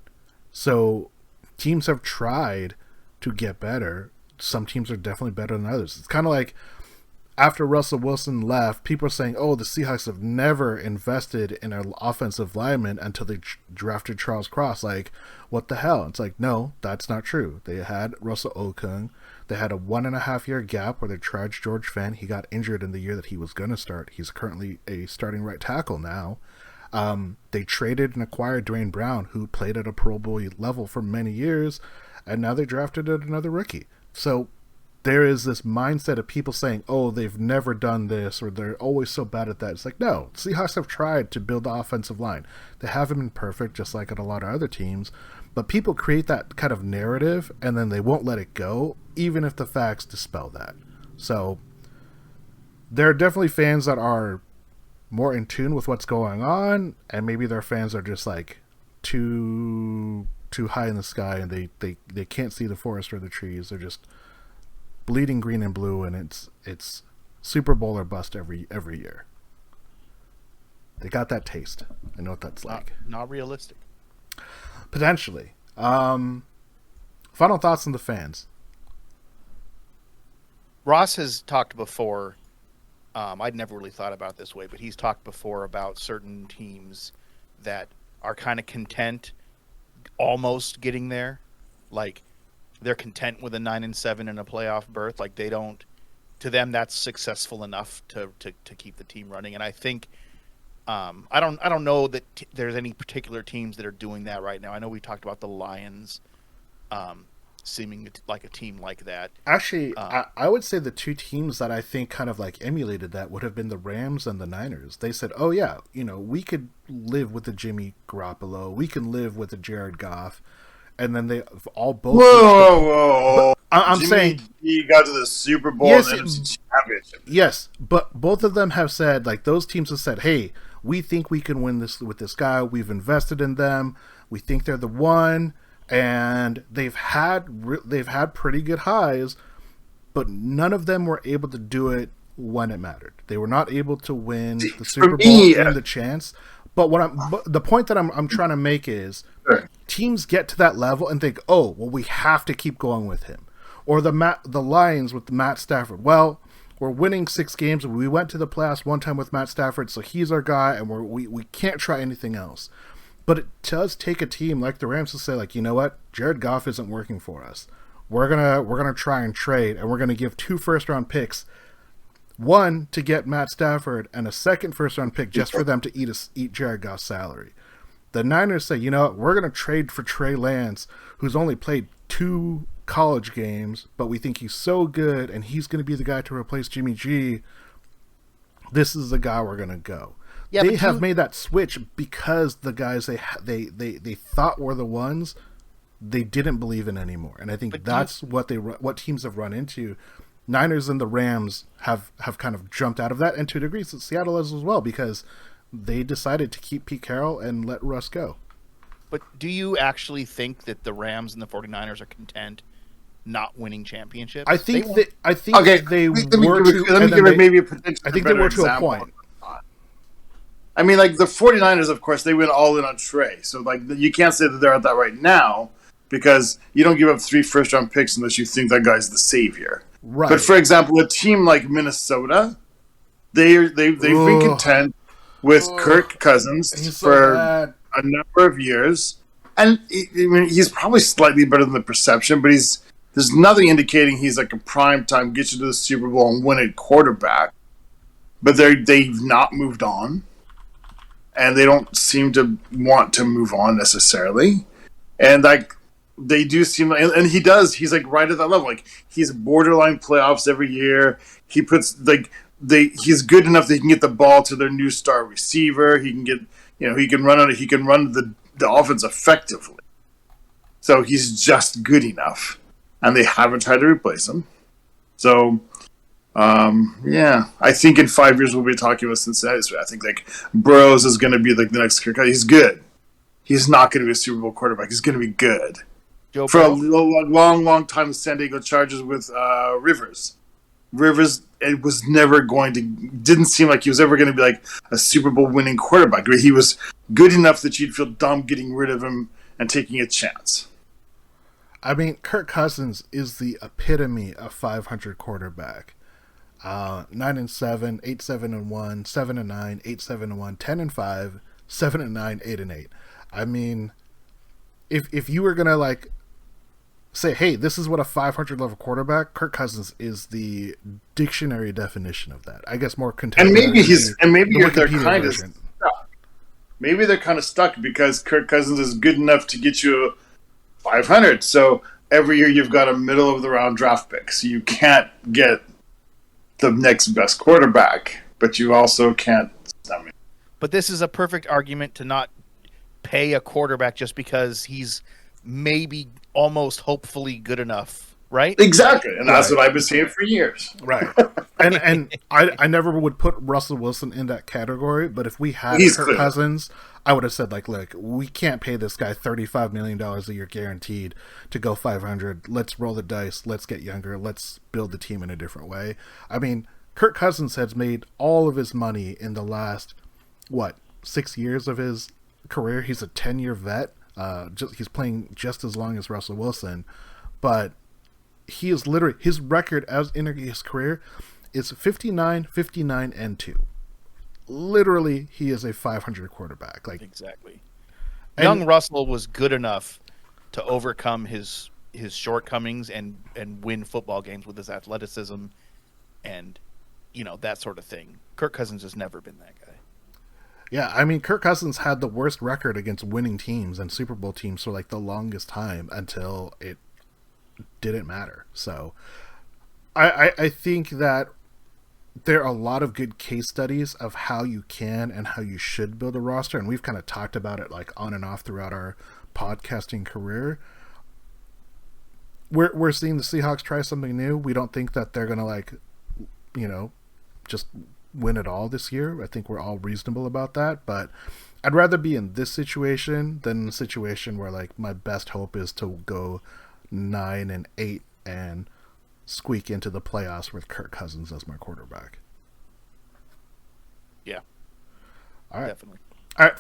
So teams have tried to get better. Some teams are definitely better than others. It's kind of like after Russell Wilson left, people are saying, oh, the Seahawks have never invested in an offensive lineman until they drafted Charles Cross. Like, what the hell? It's like, no, that's not true. They had Russell Okung. They had a 1.5 year gap where they tried George Fenn. He got injured in the year that he was going to start. He's currently a starting right tackle now. They traded and acquired Dwayne Brown, who played at a Pro Bowl level for many years, and now they drafted another rookie. So there is this mindset of people saying, oh, they've never done this, or they're always so bad at that. It's like, no, Seahawks have tried to build the offensive line. They haven't been perfect, just like at a lot of other teams, but people create that kind of narrative, and then they won't let it go, even if the facts dispel that. So there are definitely fans that are more in tune with what's going on, and maybe their fans are just like too high in the sky, and they can't see the forest or the trees. They're just bleeding green and blue, and it's Super Bowl or bust every year. They got that taste. I know what that's like. Not realistic. Potentially. Final thoughts on the fans. Ross has talked before. I'd never really thought about it this way, but he's talked before about certain teams that are kind of content, almost getting there. Like, they're content with a 9-7 and a playoff berth. Like, they don't, to them, that's successful enough to keep the team running. And I think, I don't know that there's any particular teams that are doing that right now. I know we talked about the Lions, seeming like a team like that. Actually, I would say the two teams that I think kind of like emulated that would have been the Rams and the Niners. They said, oh yeah, we could live with the Jimmy Garoppolo. We can live with the Jared Goff. And then they all both. Whoa! I'm Jimmy saying he got to the Super Bowl yes, and the NFC Championship. Yes, but both of them have said, like, those teams have said, hey, we think we can win this with this guy. We've invested in them. We think they're the one. and they've had pretty good highs, but none of them were able to do it when it mattered. They were not able to win the Super Bowl and the chance. But the point that I'm trying to make is teams get to that level and think, oh, well, we have to keep going with him. Or the Lions with Matt Stafford. Well, we're winning 6 games. We went to the playoffs one time with Matt Stafford, so he's our guy, and we can't try anything else. But it does take a team like the Rams to say, like, you know what, Jared Goff isn't working for us. We're gonna try and trade, and we're gonna give 2 first-round picks, one to get Matt Stafford, and a second first-round pick just for them to eat Jared Goff's salary. The Niners say, you know what, we're gonna trade for Trey Lance, who's only played 2 college games, but we think he's so good, and he's gonna be the guy to replace Jimmy G. This is the guy we're gonna go. Yeah, they have made that switch because the guys they thought were the ones they didn't believe in anymore, and I think that's what teams have run into. Niners and the Rams have kind of jumped out of that, and to a degree, Seattle has as well, because they decided to keep Pete Carroll and let Russ go. But do you actually think that the Rams and the 49ers are content not winning championships? I think they were to a point. I mean, like, the 49ers, of course, they went all in on Trey. So, like, you can't say that they're at that right now, because you don't give up 3 first-round picks unless you think that guy's the savior. Right. But, for example, a team like Minnesota, they've been content with Kirk Cousins for a number of years. And, I mean, he's probably slightly better than the perception, but there's nothing indicating he's like a prime-time, get you to the Super Bowl and win it quarterback. But they've not moved on. And they don't seem to want to move on necessarily. And like they do seem like, and he's like right at that level. Like he's borderline playoffs every year. He puts he's good enough that he can get the ball to their new star receiver. He can get, he can run the offense effectively. So he's just good enough. And they haven't tried to replace him. So I think in 5 years we'll be talking about Cincinnati. I think like Burrows is going to be like the next Kirk. He's good. He's not going to be a Super Bowl quarterback. He's going to be good. For a long time, the San Diego Chargers with Rivers. It was never didn't seem like he was ever going to be like a Super Bowl winning quarterback. He was good enough that you'd feel dumb getting rid of him and taking a chance. I mean, Kirk Cousins is the epitome of 500 quarterback. 9-7, 8-7-1, 7-9, 8-7-1, 10-5, 7-9, 8-8. I mean, if you were gonna like say, hey, this is what a 500 level quarterback, Kirk Cousins is the dictionary definition of that. I guess more contemporary. They're kind of stuck. Maybe they're kind of stuck because Kirk Cousins is good enough to get you 500. So every year you've got a middle of the round draft pick, so you can't get the next best quarterback, but you also can't. But this is a perfect argument to not pay a quarterback just because he's maybe almost hopefully good enough, right? Exactly, and that's what I've been saying for years. Right, and I never would put Russell Wilson in that category, but if we had Kirk Cousins, I would have said, like, look, we can't pay this guy $35 million a year guaranteed to go 500. Let's roll the dice. Let's get younger. Let's build the team in a different way. I mean, Kirk Cousins has made all of his money in the last, 6 years of his career. He's a 10-year vet. He's playing just as long as Russell Wilson. But he is literally, his record in his career is 59, 59, and 2. Literally, he is a 500 quarterback. Like exactly. Young Russell was good enough to overcome his shortcomings and win football games with his athleticism and that sort of thing. Kirk Cousins has never been that guy. Yeah, I mean, Kirk Cousins had the worst record against winning teams and Super Bowl teams for like the longest time until it didn't matter. So I think that there are a lot of good case studies of how you can and how you should build a roster, and we've kind of talked about it like on and off throughout our podcasting career. We're seeing the Seahawks try something new. We don't think that they're gonna just win it all this year. I think we're all reasonable about that, but I'd rather be in this situation than a situation where like my best hope is to go 9-8 and squeak into the playoffs with Kirk Cousins as my quarterback. Yeah. All right. Definitely. All right,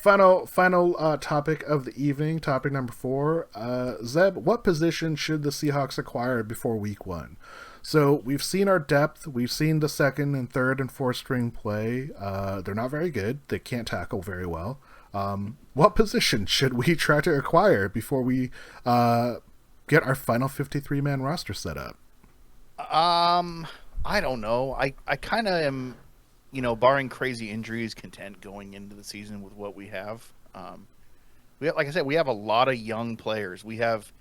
final topic of the evening, topic number 4. Zeb, what position should the Seahawks acquire before week 1? So we've seen our depth. We've seen the second and third and fourth string play. They're not very good. They can't tackle very well. What position should we try to acquire before we get our final 53-man roster set up? I don't know. I kind of am, barring crazy injuries, content going into the season with what we have. Like I said, we have a lot of young players. We have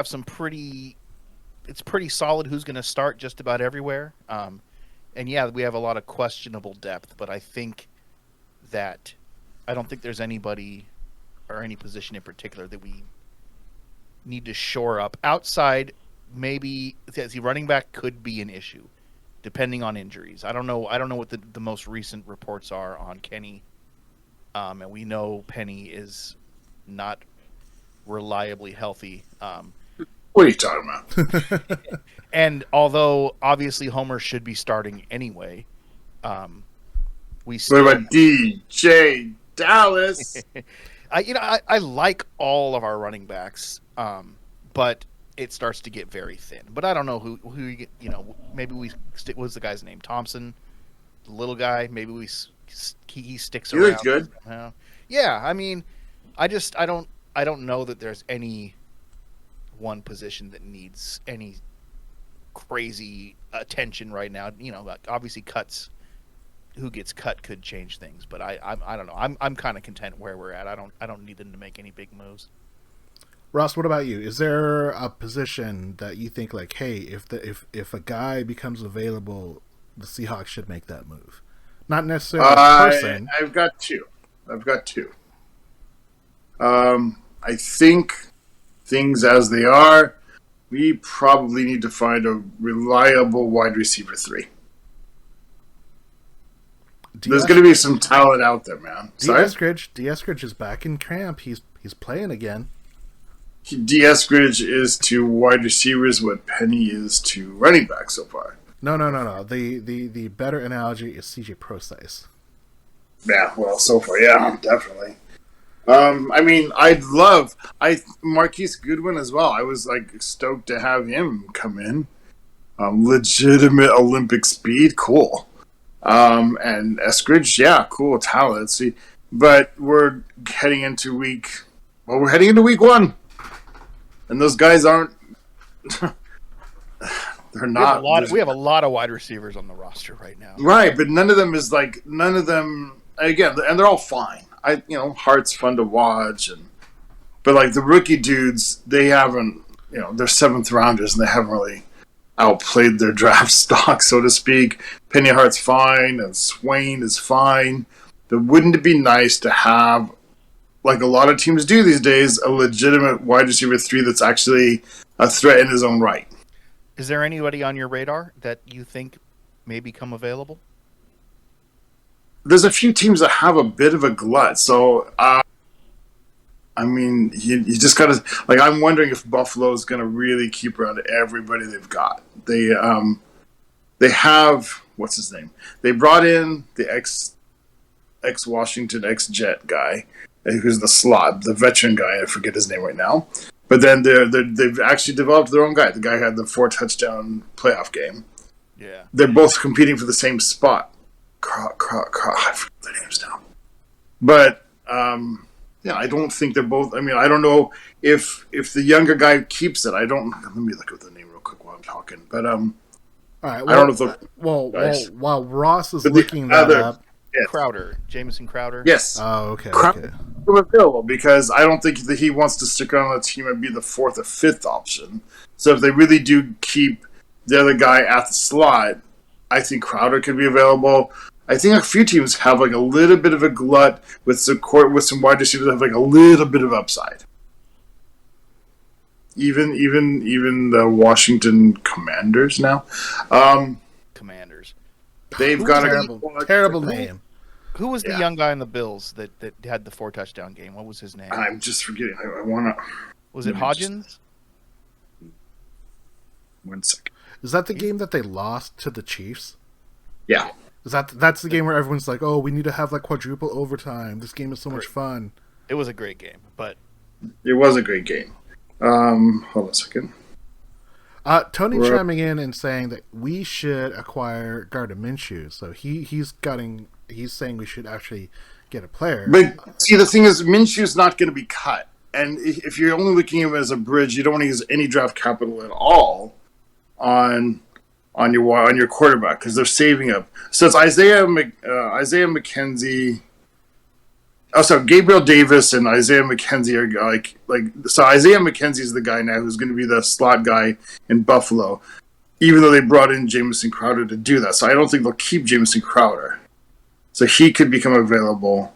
some pretty. It's pretty solid who's going to start just about everywhere. And yeah, we have a lot of questionable depth, but I don't think there's anybody or any position in particular that we need to shore up. Outside, maybe the running back could be an issue, depending on injuries. I don't know what the most recent reports are on Kenny. And we know Penny is not reliably healthy. What are you talking about? And although obviously Homer should be starting anyway, we still. What about DJ Dallas? I like all of our running backs, but it starts to get very thin. But I don't know who maybe we stick. What's the guy's name? Thompson, the little guy. Maybe he sticks around. He looks good. Somehow. Yeah, I mean, I don't know that there's any one position that needs any crazy attention right now. Obviously who gets cut could change things, but I don't know. I'm kind of content where we're at. I don't need them to make any big moves. Ross, what about you? Is there a position that you think like, hey, if a guy becomes available, the Seahawks should make that move? Not necessarily a person. I've got two. I think things as they are, we probably need to find a reliable wide receiver 3. There's going to be some talent out there, man. D. Eskridge is back in camp. He's playing again. D. Eskridge is to wide receivers what Penny is to running back so far. No. The better analogy is CJ Procise. Yeah, well, so far, yeah, definitely. Marquise Goodwin as well. I was stoked to have him come in. Legitimate Olympic speed, cool. And Eskridge, yeah, cool talent. See, but we're heading into week 1, and those guys aren't. They're not. We have a lot of wide receivers on the roster right now. Right, but none of them again, and they're all fine. Hart's fun to watch, but the rookie dudes, they haven't, they're 7th rounders and they haven't really outplayed their draft stock, so to speak. Penny Hart's fine and Swain is fine. But wouldn't it be nice to have, like a lot of teams do these days, a legitimate wide receiver 3 that's actually a threat in his own right? Is there anybody on your radar that you think may become available? There's a few teams that have a bit of a glut, so you just gotta I'm wondering if Buffalo is gonna really keep around everybody they've got. They have, what's his name? They brought in the ex Washington ex-Jet guy who's the slot, the veteran guy. I forget his name right now, but then they've actually developed their own guy. The guy had the 4-touchdown playoff game. Yeah, they're both competing for the same spot. I forget their names now. But I don't think they're both. I don't know if the younger guy keeps it. Let me look at the name real quick while I'm talking. But all right. Well, I don't know if while Ross is looking that up, yes. Jamison Crowder. Yes. Oh, okay. Crowder available because I don't think that he wants to stick around on the team and be the 4th or 5th option. So if they really do keep the other guy at the slot, I think Crowder could be available. I think a few teams have a little bit of a glut with some wide receivers that have a little bit of upside. Even the Washington Commanders now. Commanders. They've got a terrible name. Who was the young guy in the Bills that had the 4 touchdown game? What was his name? I'm just forgetting. I want to. Was it Hodgins? 1 second. Is that the game that they lost to the Chiefs? Yeah. That's the game where everyone's like, "Oh, we need to have like quadruple overtime. This game is so much fun." It was a great game, but it was a great game. Hold on a second. Tony chiming in and saying that we should acquire Gardner Minshew. So he's saying we should actually get a player. But see, the thing is, Minshew's not going to be cut, and if you're only looking at him as a bridge, you don't want to use any draft capital at all on your quarterback because they're saving up. So it's Isaiah McKenzie. Oh, sorry, Gabriel Davis and Isaiah McKenzie are like. So Isaiah McKenzie is the guy now who's going to be the slot guy in Buffalo, even though they brought in Jamison Crowder to do that. So I don't think they'll keep Jamison Crowder. So he could become available,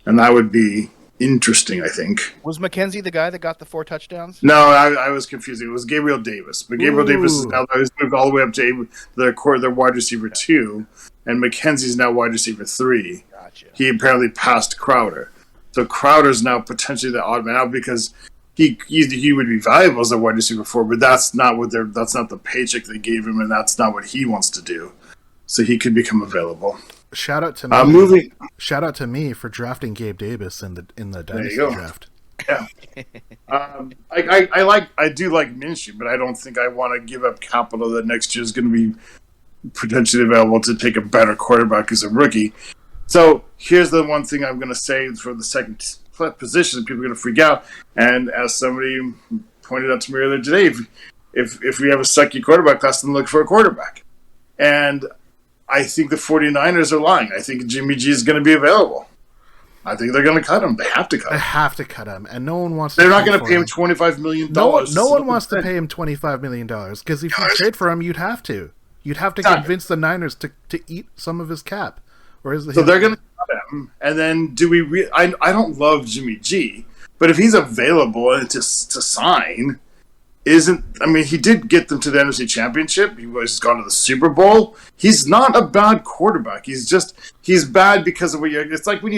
and that would be interesting, I think. Was McKenzie the guy that got the 4 touchdowns? No, I was confused. It was Gabriel Davis. But Gabriel Davis is now he's moved all the way up to their wide receiver 2, and McKenzie's now wide receiver 3. Gotcha. He apparently passed Crowder. So Crowder's now potentially the odd man out because he would be valuable as a wide receiver 4, but that's not the paycheck they gave him, and that's not what he wants to do. So he could become available. Shout out to me. Shout out to me for drafting Gabe Davis in the dynasty draft. Yeah. I do like Minshew, but I don't think I want to give up capital that next year is going to be potentially available to take a better quarterback as a rookie. So here's the one thing I'm going to say for the second position. People are going to freak out. And as somebody pointed out to me earlier today, if we have a sucky quarterback class, then look for a quarterback. And I think the 49ers are lying. I think Jimmy G is going to be available. I think they're going to cut him. They have to cut him. They have to cut him, and no one wants. They're not going to pay him $25 million. No one wants to pay him $25 million because if you trade for him, you'd have to. You'd have to convince the Niners to eat some of his cap. So they're going to cut him, and then do we? I don't love Jimmy G, but if he's available and to sign. He did get them to the NFC Championship. He's gone to the Super Bowl. He's not a bad quarterback. He's bad because of what you're. It's like when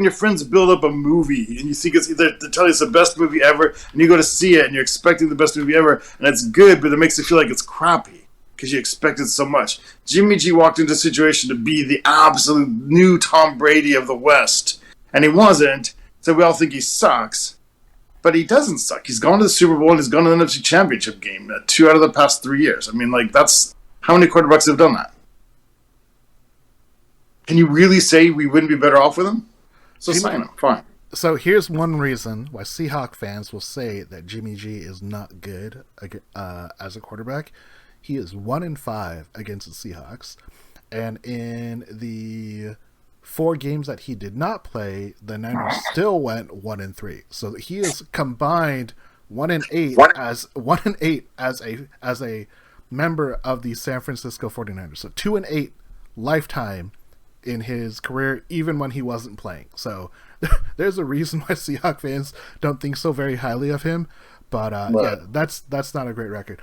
your friends build up a movie and you think they tell you it's the best movie ever, and you go to see it and you're expecting the best movie ever, and it's good, but it makes you feel like it's crappy because you expected so much. Jimmy G walked into a situation to be the absolute new Tom Brady of the West, and he wasn't. So we all think he sucks. But he doesn't suck. He's gone to the Super Bowl and he's gone to the NFC Championship game 2 out of the past 3 years. That's how many quarterbacks have done that? Can you really say we wouldn't be better off with him? So sign him. Fine. So here's one reason why Seahawks fans will say that Jimmy G is not good as a quarterback. He is 1-5 against the Seahawks, and in the 4 games that he did not play, the Niners still went 1-3. So he is combined 1-8 as a member of the San Francisco 49ers. So 2-8 lifetime in his career, even when he wasn't playing. So there's a reason why Seahawks fans don't think so very highly of him. But yeah, that's not a great record.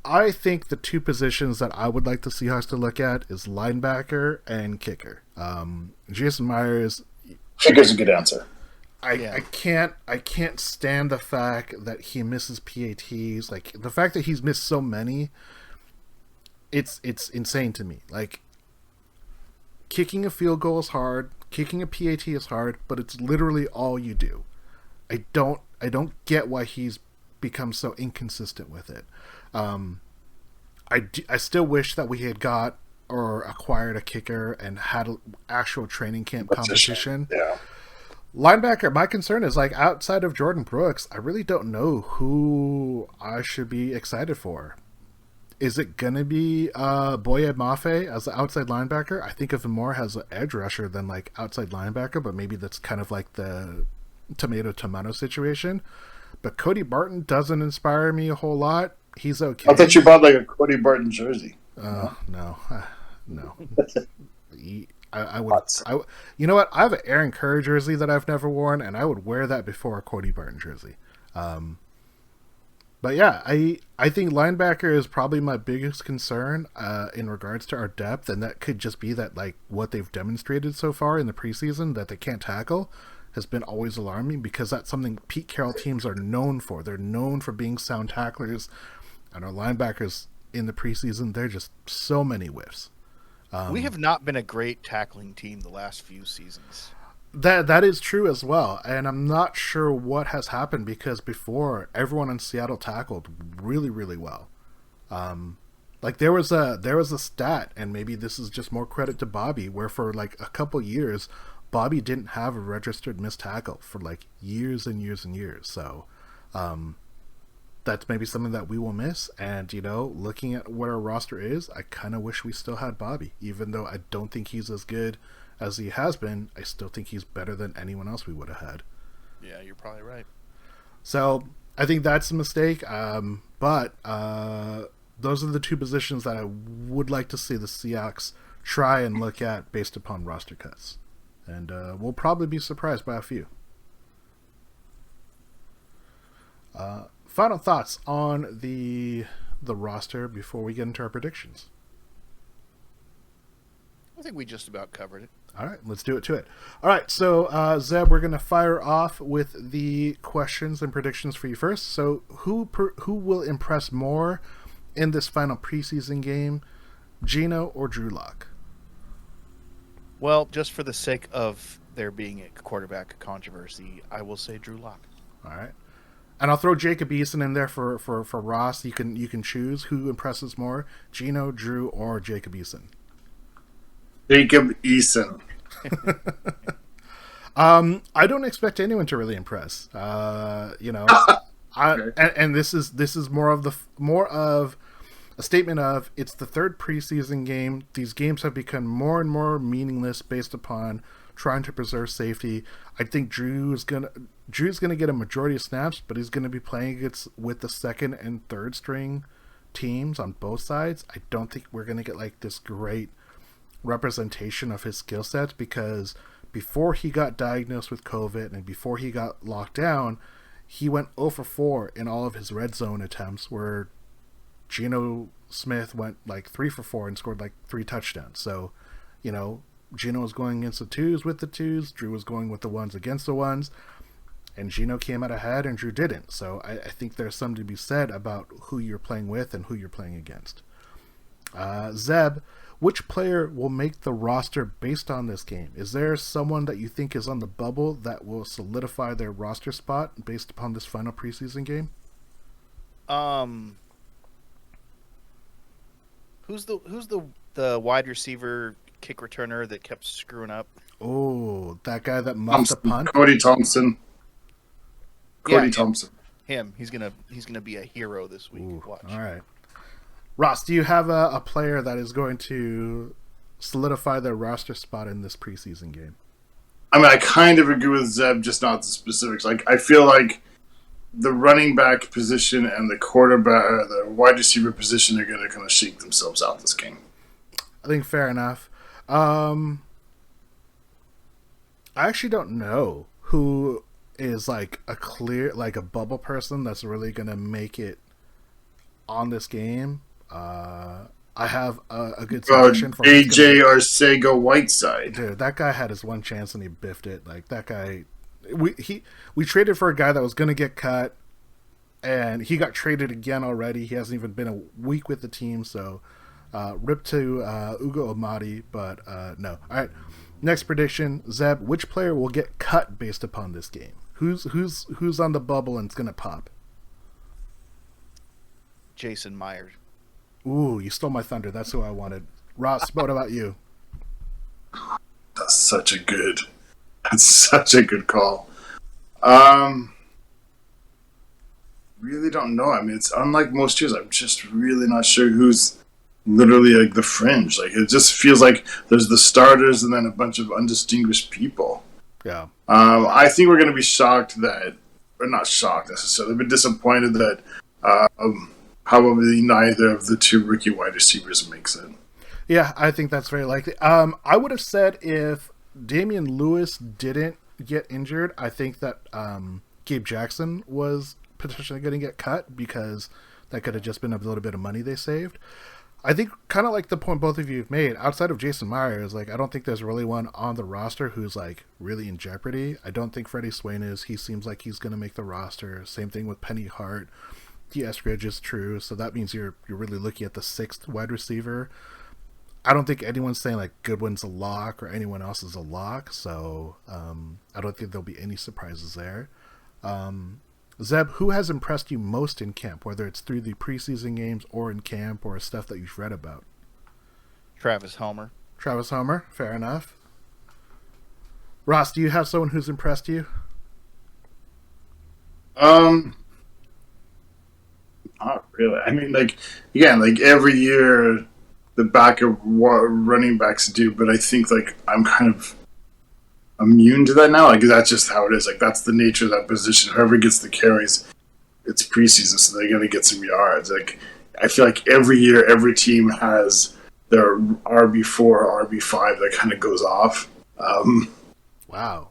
I think the 2 positions that I would like the Seahawks to look at is linebacker and kicker. Jason Myers. Kicker's a good answer. I can't stand the fact that he misses PATs. Like the fact that he's missed so many, it's insane to me. Like kicking a field goal is hard, kicking a PAT is hard, but it's literally all you do. I don't get why he's become so inconsistent with it. I still wish that we had got or acquired a kicker and had an actual training camp competition. Yeah. Linebacker, my concern is like outside of Jordan Brooks, I really don't know who I should be excited for. Is it going to be Boye Mafe as the outside linebacker? I think of him more as an edge rusher than like outside linebacker, but maybe that's kind of like the tomato situation. But Cody Barton doesn't inspire me a whole lot. He's okay. I thought you bought like a Cody Barton jersey. No. I would. You know what? I have an Aaron Kerr jersey that I've never worn, and I would wear that before a Cody Barton jersey. But yeah, I think linebacker is probably my biggest concern in regards to our depth, and that could just be that like what they've demonstrated so far in the preseason that they can't tackle has been always alarming because that's something Pete Carroll teams are known for. They're known for being sound tacklers, and our linebackers in the preseason they're just so many whiffs. We have not been a great tackling team the last few seasons. That is true as well, and I'm not sure what has happened because before everyone in Seattle tackled really, really well. Like there was a stat, and maybe this is just more credit to Bobby, where for like a couple years, Bobby didn't have a registered missed tackle for like years and years and years. So that's maybe something that we will miss. And looking at what our roster is, I kind of wish we still had Bobby, even though I don't think he's as good as he has been. I still think he's better than anyone else we would have had. Yeah, you're probably right. So I think that's a mistake. But those are the two positions that I would like to see the Seahawks try and look at based upon roster cuts. And we'll probably be surprised by a few. Final thoughts on the roster before we get into our predictions. I think we just about covered it. All right, let's do it to it. All right, so Zeb, we're going to fire off with the questions and predictions for you first. So who will impress more in this final preseason game, Geno or Drew Lock? Well, just for the sake of there being a quarterback controversy, I will say Drew Lock. All right. And I'll throw Jacob Eason in there for Ross. You can choose who impresses more, Geno, Drew, or Jacob Eason. Jacob Eason. I don't expect anyone to really impress. And this is more of a statement of it's the third preseason game. These games have become more and more meaningless based upon trying to preserve safety. I think Drew's gonna get a majority of snaps, but he's gonna be playing with the second and third string teams on both sides. I don't think we're gonna get like this great representation of his skill sets because before he got diagnosed with COVID and before he got locked down, he went 0 for 4 in all of his red zone attempts, where Geno Smith went like 3 for 4 and scored like 3 touchdowns. So, Geno was going against the twos with the twos, Drew was going with the ones against the ones, and Geno came out ahead and Drew didn't. So I think there's something to be said about who you're playing with and who you're playing against. Zeb, which player will make the roster based on this game? Is there someone that you think is on the bubble that will solidify their roster spot based upon this final preseason game? Who's the wide receiver kick returner that kept screwing up? Oh, that guy that muffed the punt? Cody Thompson. Thompson. Him. He's gonna be a hero this week. Ooh, watch. All right. Ross, do you have a player that is going to solidify their roster spot in this preseason game? I mean, I kind of agree with Zeb, just not the specifics. Like, I feel like the running back position and the quarterback, the wide receiver position are going to kind of shake themselves out this game. I think fair enough. I actually don't know who is like a bubble person that's really going to make it on this game. I have a good suggestion for AJ Arcega-Whiteside. Dude, that guy had his one chance and he biffed it. Like that guy, we traded for a guy that was going to get cut, and he got traded again already. He hasn't even been a week with the team, so rip to Ugo Amadi, but no. All right, next prediction, Zeb. Which player will get cut based upon this game? Who's on the bubble and it's going to pop? Jason Myers. Ooh, you stole my thunder. That's who I wanted. Ross, what about you? That's such a good call. Really don't know. I mean, it's unlike most years. I'm just really not sure who's literally like the fringe. Like, it just feels like there's the starters and then a bunch of undistinguished people. Yeah. I think we're going to be shocked that, or not shocked necessarily, but disappointed that probably neither of the two rookie wide receivers makes it. Yeah, I think that's very likely. I would have said if Damian Lewis didn't get injured, I think that Gabe Jackson was potentially going to get cut because That could have just been a little bit of money they saved. I think kind of like the point both of you have made, outside of Jason Myers, like I don't think there's really one on the roster who's like really in jeopardy. I don't think Freddie Swain is. He seems like he's going to make the roster. Same thing with Penny Hart. The Eskridge is true, so that means you're really looking at the 6th wide receiver. I don't think anyone's saying like Goodwin's a lock or anyone else is a lock, so I don't think there'll be any surprises there. Zeb, who has impressed you most in camp, whether it's through the preseason games or in camp or stuff that you've read about? Travis Homer. Travis Homer, fair enough. Ross, do you have someone who's impressed you? Not really. I mean, like, again, like every year the backup running backs do, but I think like I'm kind of immune to that now. Like that's just how it is. Like that's the nature of that position. Whoever gets the carries, it's preseason, so they're gonna get some yards. Like I feel like every year, every team has their RB4, RB5 that kind of goes off. Wow.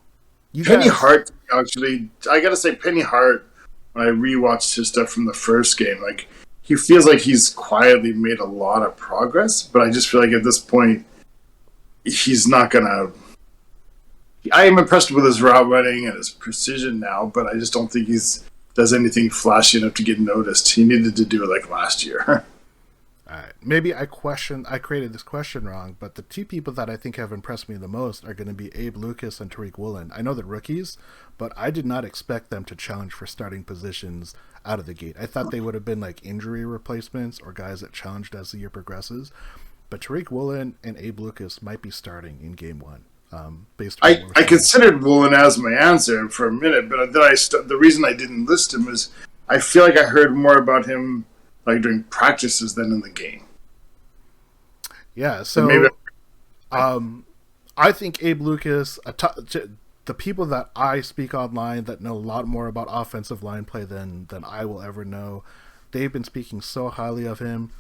Penny Hart, actually, I gotta say, Penny Hart. When I rewatched his stuff from the first game, like he feels like he's quietly made a lot of progress, but I just feel like at this point, he's not gonna. I am impressed with his route running and his precision now, but I just don't think does anything flashy enough to get noticed. He needed to do it like last year. All right. Maybe I created this question wrong, but the two people that I think have impressed me the most are going to be Abe Lucas and Tariq Woolen. I know they're rookies, but I did not expect them to challenge for starting positions out of the gate. I thought they would have been like injury replacements or guys that challenged as the year progresses. But Tariq Woolen and Abe Lucas might be starting in game 1. Based on I considered Woolen as my answer for a minute, but then the reason I didn't list him is I feel like I heard more about him like during practices than in the game. Yeah, so I think Abe Lucas, the people that I speak online that know a lot more about offensive line play than I will ever know, they've been speaking so highly of him.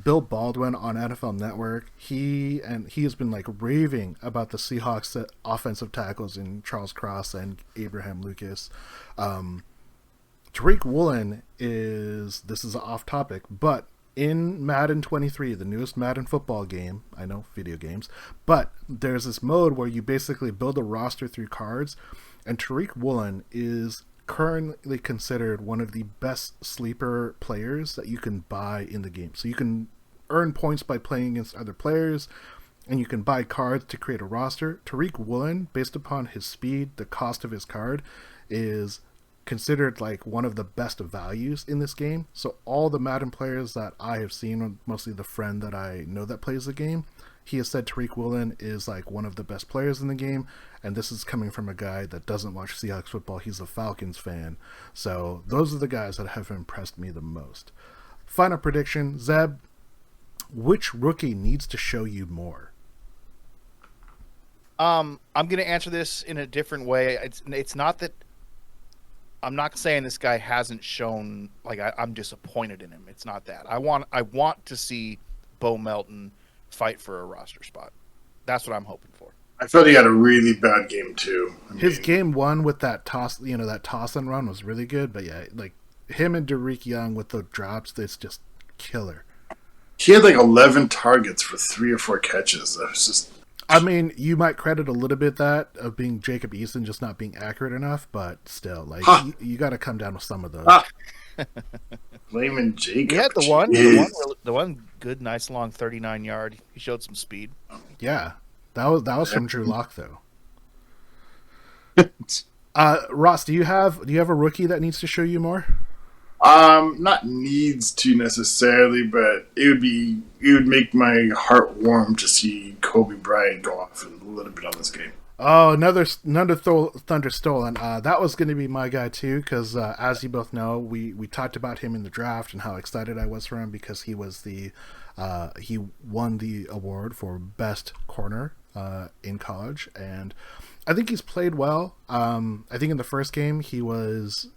Bill Baldwin on NFL Network, he has been like raving about the Seahawks offensive tackles in Charles Cross and Abraham Lucas. Tariq Woolen this is off topic, but in Madden 23, the newest Madden football game, I know video games, but there's this mode where you basically build a roster through cards, and Tariq Woolen is currently considered one of the best sleeper players that you can buy in the game. So you can earn points by playing against other players, and you can buy cards to create a roster. Tariq Woolen, based upon his speed, the cost of his card, is considered like one of the best values in this game. So all the Madden players that I have seen, mostly the friend that I know that plays the game, he has said Tariq Woolen is like one of the best players in the game, and this is coming from a guy that doesn't watch Seahawks football. He's a Falcons fan. So those are the guys that have impressed me the most. Final prediction, Zeb, which rookie needs to show you more? I'm going to answer this in a different way. It's not that I'm not saying this guy hasn't shown, like I'm disappointed in him. It's not that. I want to see Bo Melton fight for a roster spot. That's what I'm hoping for. I felt he had a really bad game too. His game 1 with that toss, that toss and run was really good. But yeah, like him and Derek Young with the drops, it's just killer. He had like 11 targets for 3 or 4 catches. That was just. I mean, you might credit a little bit that of being Jacob Eason just not being accurate enough, but still, like you got to come down with some of those. Blaming Jacob. He had the one good, nice long 39-yard. He showed some speed. Yeah, that was from Drew Lock though. Ross, do you have a rookie that needs to show you more? Not needs to necessarily, but it would make my heart warm to see Kobe Bryant go off a little bit on this game. Oh, another Thunder stolen. That was going to be my guy too, because as you both know, we talked about him in the draft and how excited I was for him because he was he won the award for best corner in college, and I think he's played well. I think in the first game he was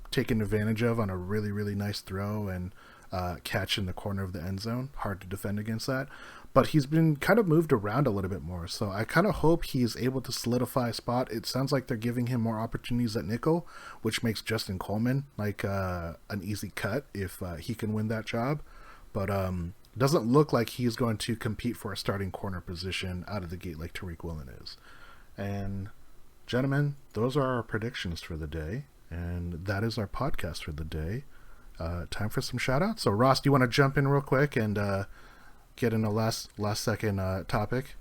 taken advantage of on a really, really nice throw and catch in the corner of the end zone. Hard to defend against that. but he's been kind of moved around a little bit more. So I kind of hope he's able to solidify a spot. It sounds like they're giving him more opportunities at nickel, which makes Justin Coleman like an easy cut if he can win that job. But doesn't look like he's going to compete for a starting corner position out of the gate like Tariq Woolen is. And gentlemen, those are our predictions for the day, and that is our podcast for the day. Time for some shout outs. So Ross, do you want to jump in real quick and get in a last second topic?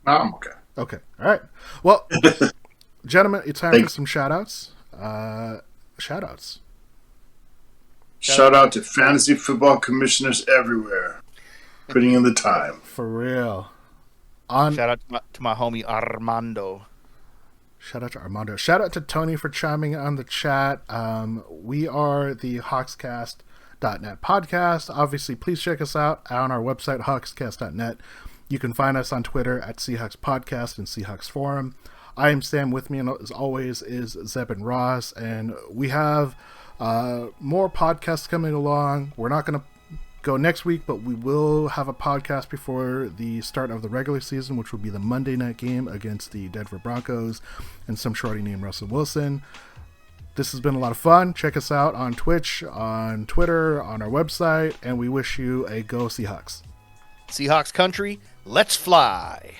No, I'm okay. Okay. All right. Well, gentlemen, it's time for some shout outs. Shout outs. Shout out to fantasy football commissioners everywhere, putting in the time. For real. Shout out to my homie Armando. Shout out to Armando. Shout out to Tony for chiming on the chat. We are the Hawkscast.net podcast. Obviously, please check us out on our website, hawkscast.net. You can find us on Twitter at Seahawks Podcast and Seahawks Forum. I am Sam. With me, as always, is Zeb and Ross, and we have more podcasts coming along. We're not going to go next week, but we will have a podcast before the start of the regular season, which will be the Monday night game against the Denver Broncos and some shorty named Russell Wilson. This has been a lot of fun. Check us out on Twitch, on Twitter, on our website, and we wish you a go Seahawks. Seahawks country, let's fly.